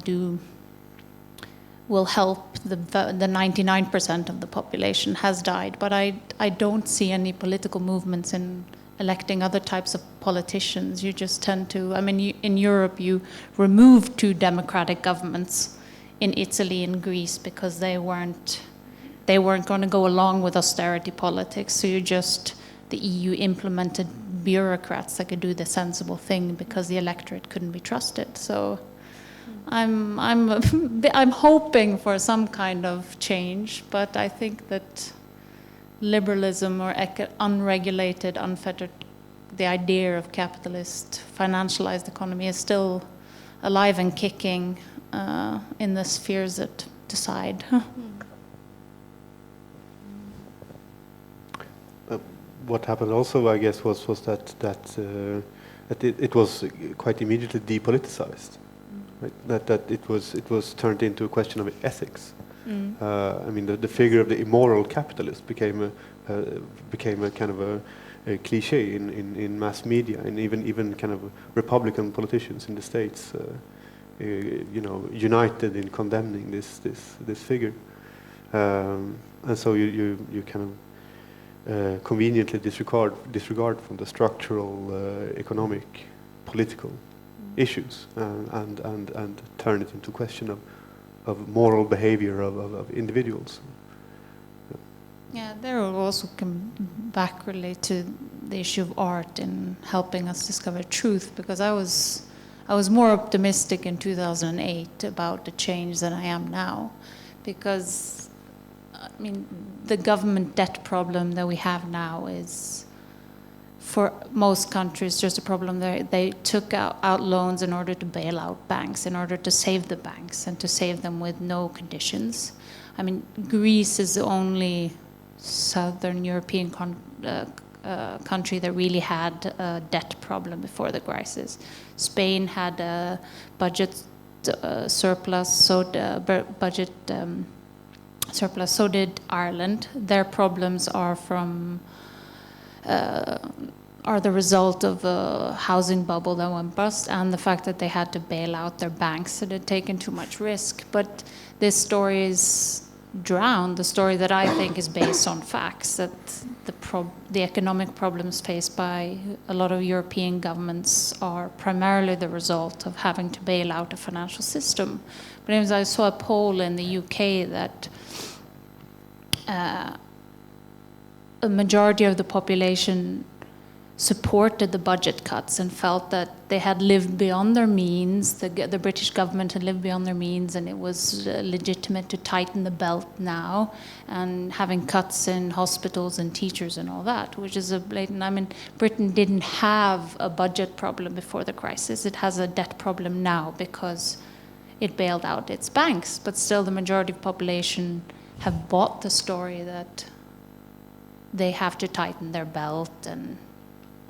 help the 99% of the population has died. But I don't see any political movements in electing other types of politicians. You just tend to, I mean, in Europe you removed 2 democratic governments in Italy and Greece because they weren't going to go along with austerity politics. So the EU implemented bureaucrats that could do the sensible thing because the electorate couldn't be trusted. So I'm hoping for some kind of change, but I think that liberalism or unregulated, unfettered, the idea of capitalist, financialized economy is still alive and kicking in the spheres that decide. What happened also, I guess, was that it was quite immediately depoliticized. Right? That it was turned into a question of ethics. I mean, the figure of the immoral capitalist became a kind of a cliche in mass media, and even kind of Republican politicians in the States, united in condemning this figure, and so you kind of conveniently disregard from the structural, economic, political issues, and turn it into a question of moral behavior of individuals. Yeah, there will also come back relate to the issue of art in helping us discover truth, because I was more optimistic in 2008 about the change than I am now, because I mean the government debt problem that we have now is, for most countries, just a problem. They took out loans in order to bail out banks, in order to save the banks and to save them with no conditions. I mean, Greece is the only Southern European country that really had a debt problem before the crisis. Spain had a budget surplus, so did Ireland. Their problems are the result of a housing bubble that went bust, and the fact that they had to bail out their banks that had taken too much risk. But this story is drowned. The story that I think is based on facts, that the economic problems faced by a lot of European governments are primarily the result of having to bail out a financial system. But anyways, I saw a poll in the UK that a majority of the population supported the budget cuts and felt that they had lived beyond their means, the British government had lived beyond their means, and it was legitimate to tighten the belt now, and having cuts in hospitals and teachers and all that, which is a blatant, I mean, Britain didn't have a budget problem before the crisis. It has a debt problem now because it bailed out its banks, but still the majority of the population have bought the story that they have to tighten their belt, and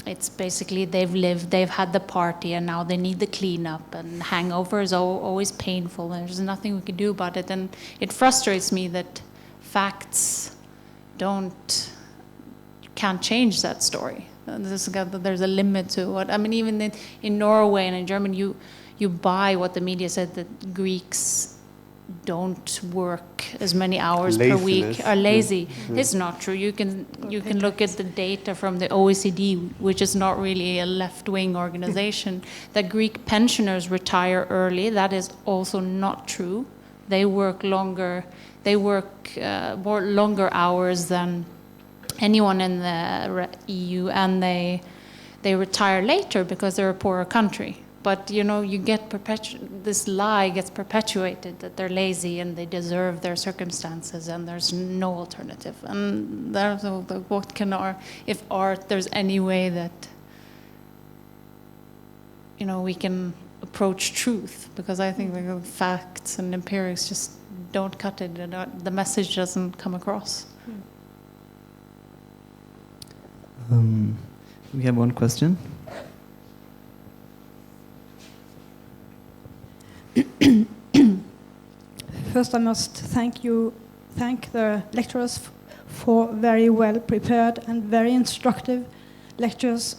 it's basically they've had the party, and now they need the cleanup, and hangover is always painful, and there's nothing we can do about it. And it frustrates me that facts can't change that story. There's a limit to what, I mean, even in Norway and in Germany, you buy what the media said, that Greeks don't work as many hours per week, are lazy. It's not true. You can look at the data from the OECD, which is not really a left-wing organization, that Greek pensioners retire early. That is also not true. They work longer. They work more longer hours than anyone in the EU, and they retire later because they're a poorer country. But you get this lie gets perpetuated that they're lazy and they deserve their circumstances and there's no alternative. And that's what can if art, there's any way that we can approach truth, because I think the facts and empirics just don't cut it, and the message doesn't come across. We have one question. First, I must thank the lecturers for very well prepared and very instructive lectures,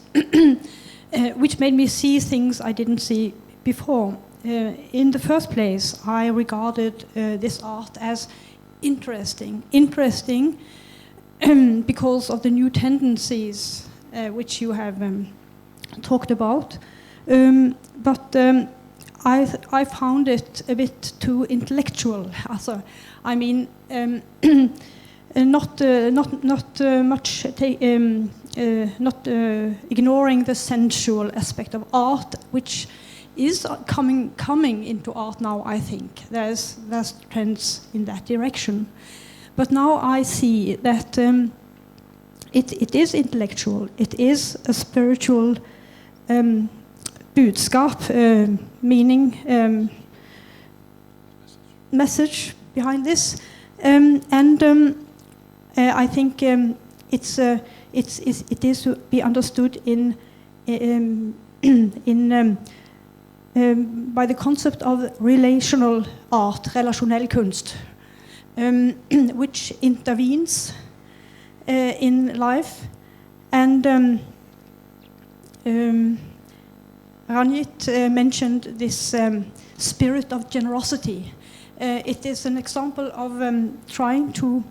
which made me see things I didn't see before. In the first place, I regarded this art as interesting because of the new tendencies which you have talked about, but I found it a bit too intellectual. Also, I mean, not ignoring the sensual aspect of art, which is coming into art now. I think there's trends in that direction, but now I see that it is intellectual. It is a spiritual budskap, meaning, message behind this, and I think it is to be understood by the concept of relational art, relasjonell kunst, which intervenes in life, and Ranjit mentioned this spirit of generosity. It is an example of trying to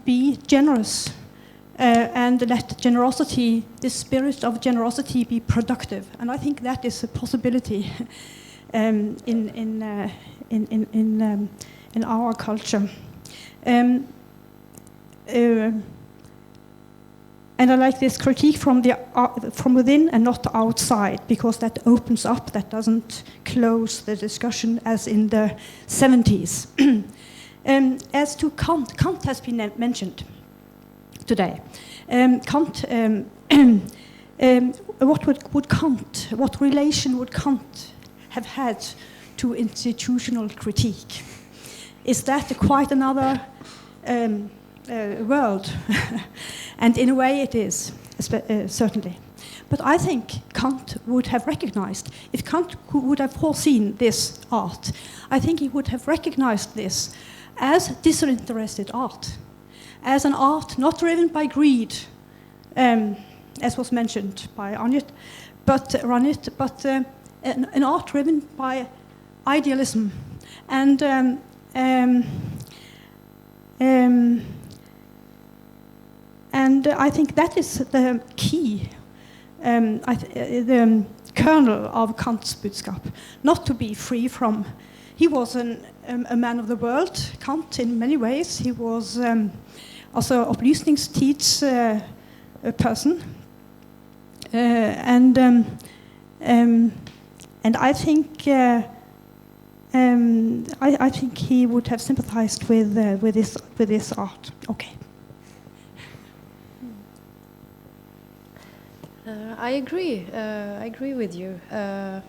be generous and let generosity, this spirit of generosity, be productive. And I think that is a possibility in our culture. And I like this critique from within and not outside, because that opens up, that doesn't close the discussion as in the 70s. As to Kant has been mentioned today. Kant, what relation would Kant have had to institutional critique? Is that quite another world? And in a way it is, certainly. But I think Kant would have recognized, if Kant would have foreseen this art, I think he would have recognized this as disinterested art, as an art not driven by greed, as was mentioned by Ranjit, but an art driven by idealism. And I think that is the key, the kernel of Kant's budskap, not to be free from. He was a man of the world, Kant, in many ways. He was also opplysningstids person, and I think I think he would have sympathized with this art. Okay. I agree. I agree with you. I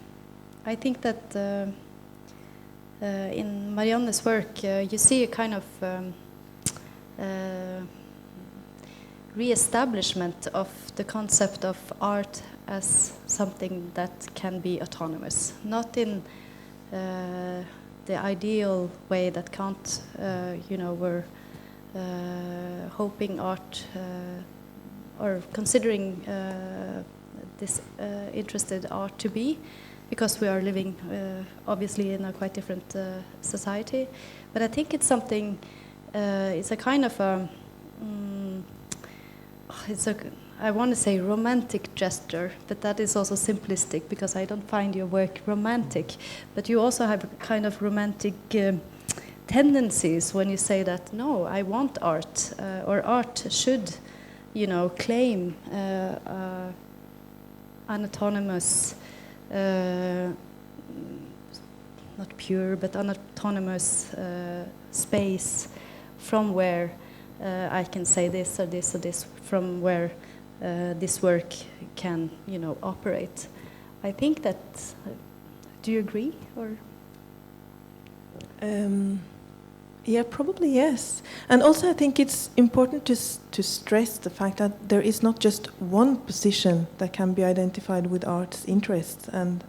think that in Marianne's work, you see a kind of re-establishment of the concept of art as something that can be autonomous, not in the ideal way that Kant, were hoping art or considering this interested art to be, because we are living obviously in a quite different society. But I think it's something, it's a kind of a, I want to say romantic gesture, but that is also simplistic, because I don't find your work romantic. But you also have kind of romantic tendencies when you say that, no, I want art, or art should, claim an autonomous, not pure, but an autonomous space from where I can say this or this or this, from where this work can, operate. I think that, do you agree, or? Yeah, probably yes. And also I think it's important to stress the fact that there is not just one position that can be identified with art's interests. And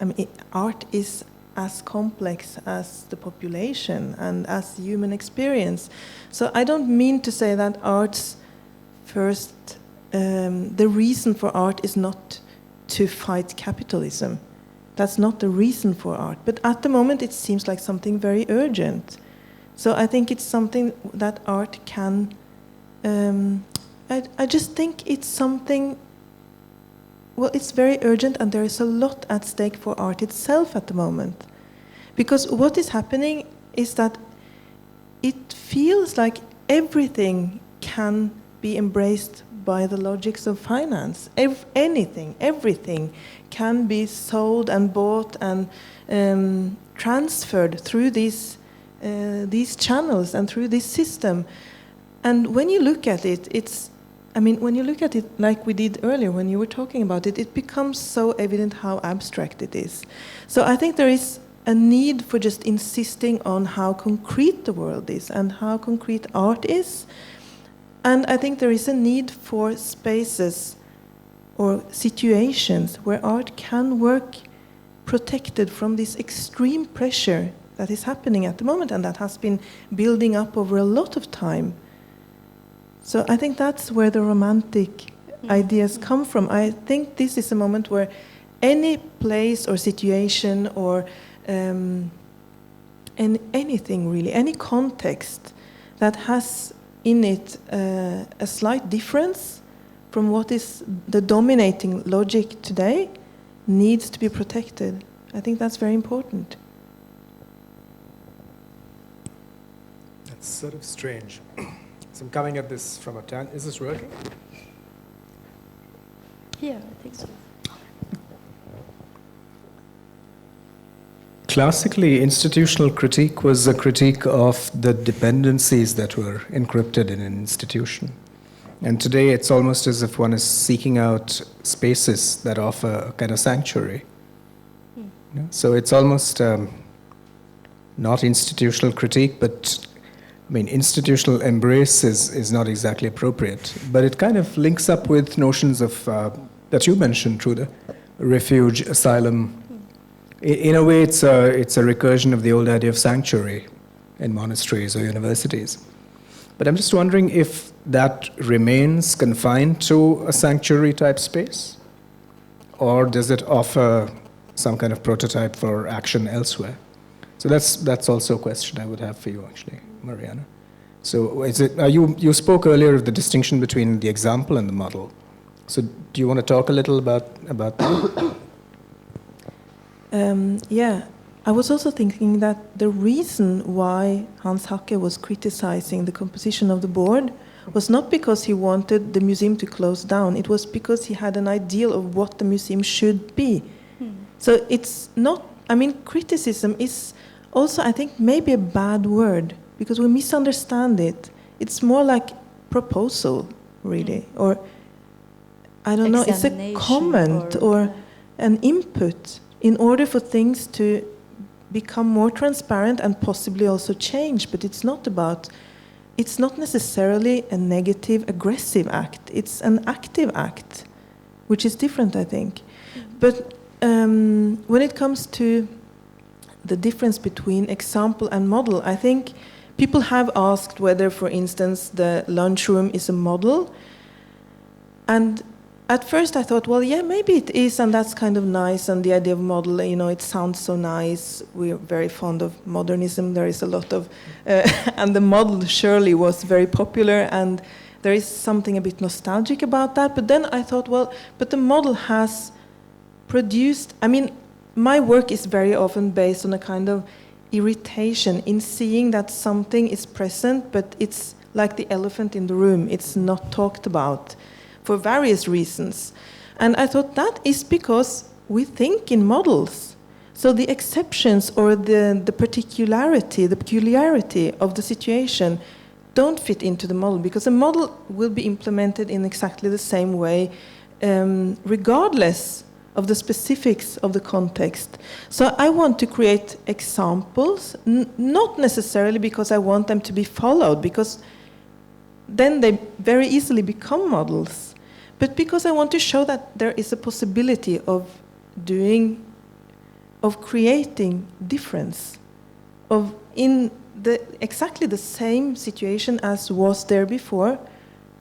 I mean, art is as complex as the population and as human experience. So I don't mean to say that art's first, the reason for art is not to fight capitalism. That's not the reason for art. But at the moment it seems like something very urgent. So I think it's something that art can, I just think it's something, well, it's very urgent, and there is a lot at stake for art itself at the moment. Because what is happening is that it feels like everything can be embraced by the logics of finance. Everything can be sold and bought and transferred through these channels and through this system. And when you look at it, when you look at it like we did earlier when you were talking about it, it becomes so evident how abstract it is. So I think there is a need for just insisting on how concrete the world is and how concrete art is. And I think there is a need for spaces or situations where art can work protected from this extreme pressure that is happening at the moment and that has been building up over a lot of time. So I think that's where the romantic ideas come from. I think this is a moment where any place or situation or anything really, any context that has in it a slight difference from what is the dominating logic today needs to be protected. I think that's very important. That's sort of strange. So I'm coming at this from a is this working? Yeah, I think so. Classically, institutional critique was a critique of the dependencies that were encrypted in an institution. And today it's almost as if one is seeking out spaces that offer a kind of sanctuary. Yeah? So it's almost not institutional critique, but I mean, institutional embrace is not exactly appropriate. But it kind of links up with notions of, that you mentioned, Trude, refuge, asylum. In a way, it's a recursion of the old idea of sanctuary in monasteries or universities. But I'm just wondering if that remains confined to a sanctuary type space, or does it offer some kind of prototype for action elsewhere? So that's also a question I would have for you, actually, Marianne. So is it, you spoke earlier of the distinction between the example and the model. So do you want to talk a little about that? Yeah, I was also thinking that the reason why Hans Hakke was criticizing the composition of the board was not because he wanted the museum to close down. It was because he had an ideal of what the museum should be. So it's not, I mean, criticism is also, I think, maybe a bad word because we misunderstand it. It's more like proposal, really, or I don't know, it's a comment or an input in order for things to become more transparent and possibly also change. But it's not necessarily a negative, aggressive act. It's an active act, which is different, I think. But when it comes to the difference between example and model. I think people have asked whether, for instance, the lunchroom is a model. And at first I thought, well, yeah, maybe it is, and that's kind of nice, and the idea of model, you know, it sounds so nice. We're very fond of modernism. There is a lot of, and the model surely was very popular, and there is something a bit nostalgic about that. But then I thought, well, but the model has produced, I mean, my work is very often based on a kind of irritation in seeing that something is present, but it's like the elephant in the room. It's not talked about for various reasons. And I thought that is because we think in models. So the exceptions or the particularity, the peculiarity of the situation don't fit into the model, because a model will be implemented in exactly the same way, regardless of the specifics of the context. So I want to create examples, not necessarily because I want them to be followed, because then they very easily become models, but because I want to show that there is a possibility of creating difference, of in exactly the same situation as was there before,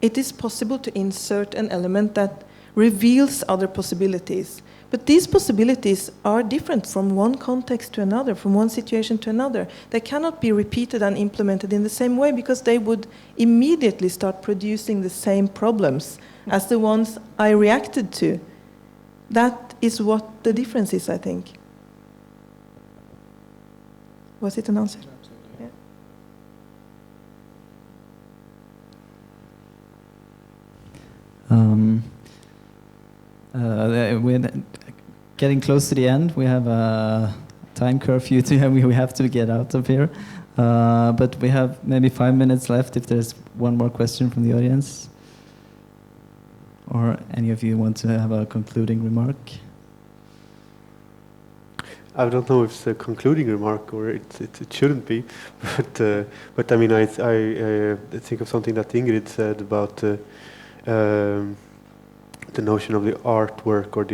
it is possible to insert an element that reveals other possibilities. But these possibilities are different from one context to another, from one situation to another. They cannot be repeated and implemented in the same way, because they would immediately start producing the same problems as the ones I reacted to. That is what the difference is, I think. Was it an answer? Yeah. We're getting close to the end. We have a time curfew we have to get out of here. But we have maybe 5 minutes left if there's one more question from the audience. Or any of you want to have a concluding remark? I don't know if it's a concluding remark or it shouldn't be, but I mean I think of something that Ingrid said about the notion of the artwork or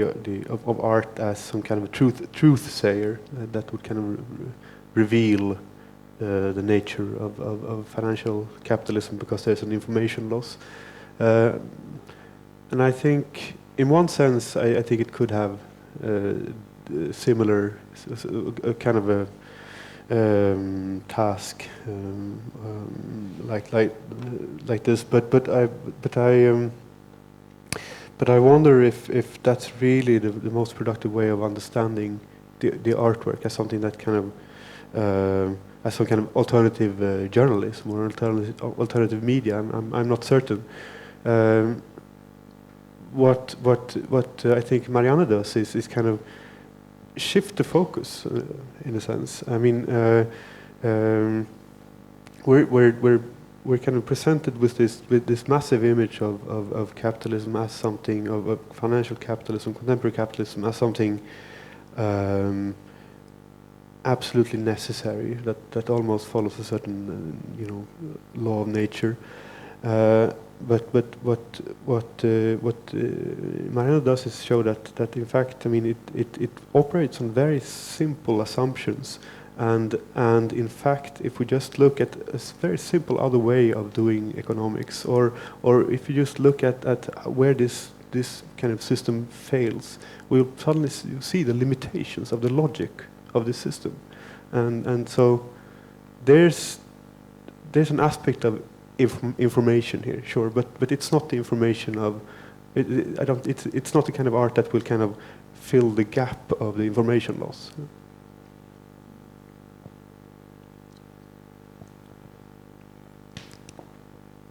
of art as some kind of a truth sayer that would kind of reveal the nature of financial capitalism, because there's an information loss. And I think, in one sense, I think it could have similar kind of a task like this. But I wonder if that's really the most productive way of understanding the artwork as something that kind of as some kind of alternative journalism or alternative media. I'm not certain. What I think Marianne does is kind of shift the focus in a sense. I mean, we're kind of presented with this massive image of capitalism as something of financial capitalism, contemporary capitalism as something absolutely necessary, that almost follows a certain law of nature. But what Marianne does is show that in fact, I mean, it operates on very simple assumptions, and in fact, if we just look at a very simple other way of doing economics, or if you just look at where this kind of system fails, we'll suddenly see the limitations of the logic of the system, and so there's an aspect of information here, sure, but it's not the information of it's not the kind of art that will kind of fill the gap of the information loss.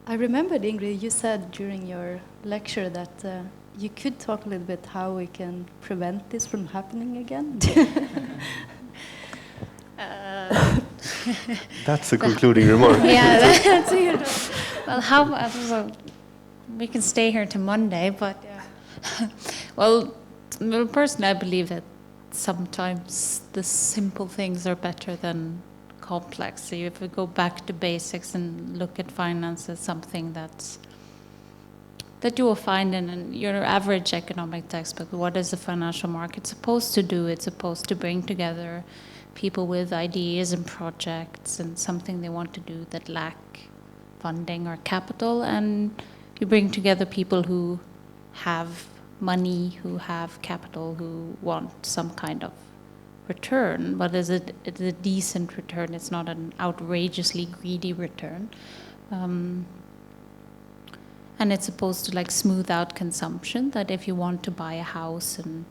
I remembered, Ingrid, you said during your lecture that you could talk a little bit how we can prevent this from happening again. That's a concluding remark. Yeah, that's well, we can stay here to Monday, but well, personally, I believe that sometimes the simple things are better than complex. So if we go back to basics and look at finance as something that you will find in your average economic textbook, what is the financial market supposed to do? It's supposed to bring together people with ideas and projects and something they want to do that lack funding or capital, and you bring together people who have money, who have capital, who want some kind of return, but it's a decent return. It's not an outrageously greedy return. And it's supposed to like smooth out consumption, that if you want to buy a house and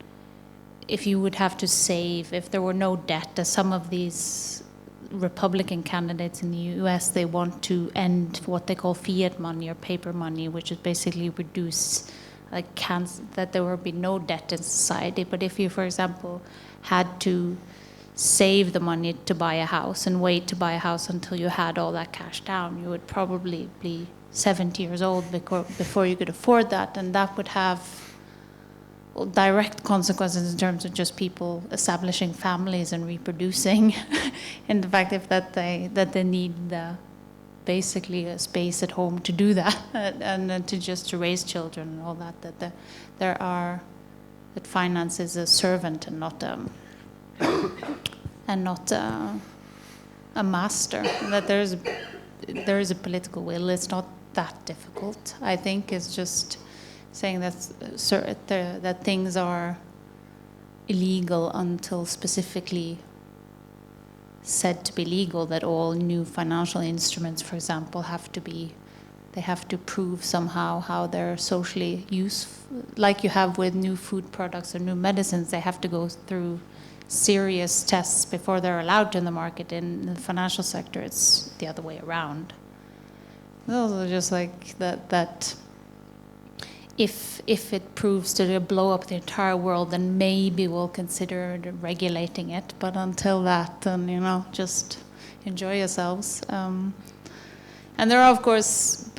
if you would have to save, if there were no debt, as some of these Republican candidates in the US, they want to end what they call fiat money or paper money, which is basically reduce, like that there will be no debt in society. But if you, for example, had to save the money to buy a house and wait to buy a house until you had all that cash down, you would probably be 70 years old before you could afford that, and that would have direct consequences in terms of just people establishing families and reproducing. And the fact that they need basically a space at home to do that, and to raise children and all that. That finance is a servant and not a master. And that there is a political will. It's not that difficult. I think it's just saying that things are illegal until specifically said to be legal, that all new financial instruments, for example, have to prove somehow how they're socially useful. Like you have with new food products or new medicines, they have to go through serious tests before they're allowed in the market. In the financial sector, it's the other way around. Those are just like that if it proves to blow up the entire world, then maybe we'll consider regulating it. But until that, then, just enjoy yourselves. And there are, of course,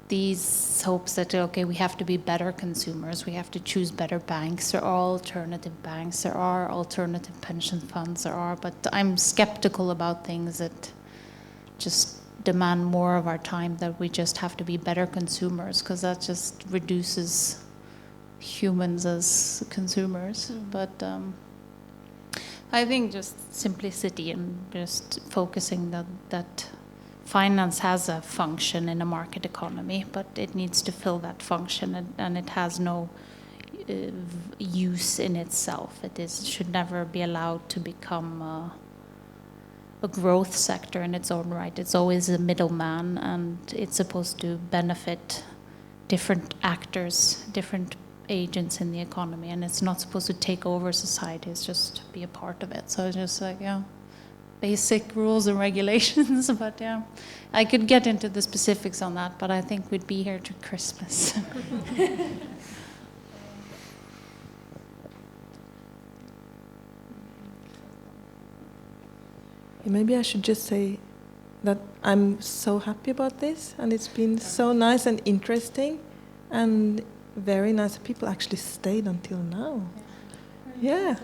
these hopes that, okay, we have to be better consumers, we have to choose better banks, there are alternative banks, there are alternative pension funds, but I'm skeptical about things that just demand more of our time, that we just have to be better consumers, because that just reduces humans as consumers. But I think just simplicity and just focusing that finance has a function in a market economy, but it needs to fill that function, and it has no use in itself. Should never be allowed to become a growth sector in its own right. It's always a middleman, and it's supposed to benefit different actors, different agents in the economy, and it's not supposed to take over society. It's just be a part of it. So it's just like, basic rules and regulations. But I could get into the specifics on that, but I think we'd be here to Christmas. Maybe I should just say that I'm so happy about this, and it's been so nice and interesting, and very nice. People actually stayed until now. Yeah,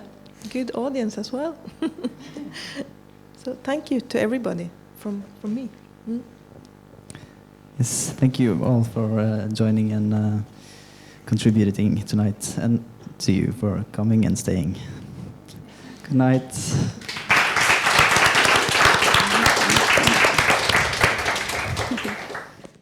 good audience as well. So thank you to everybody from me. Yes, thank you all for joining and contributing tonight, and to you for coming and staying. Good night.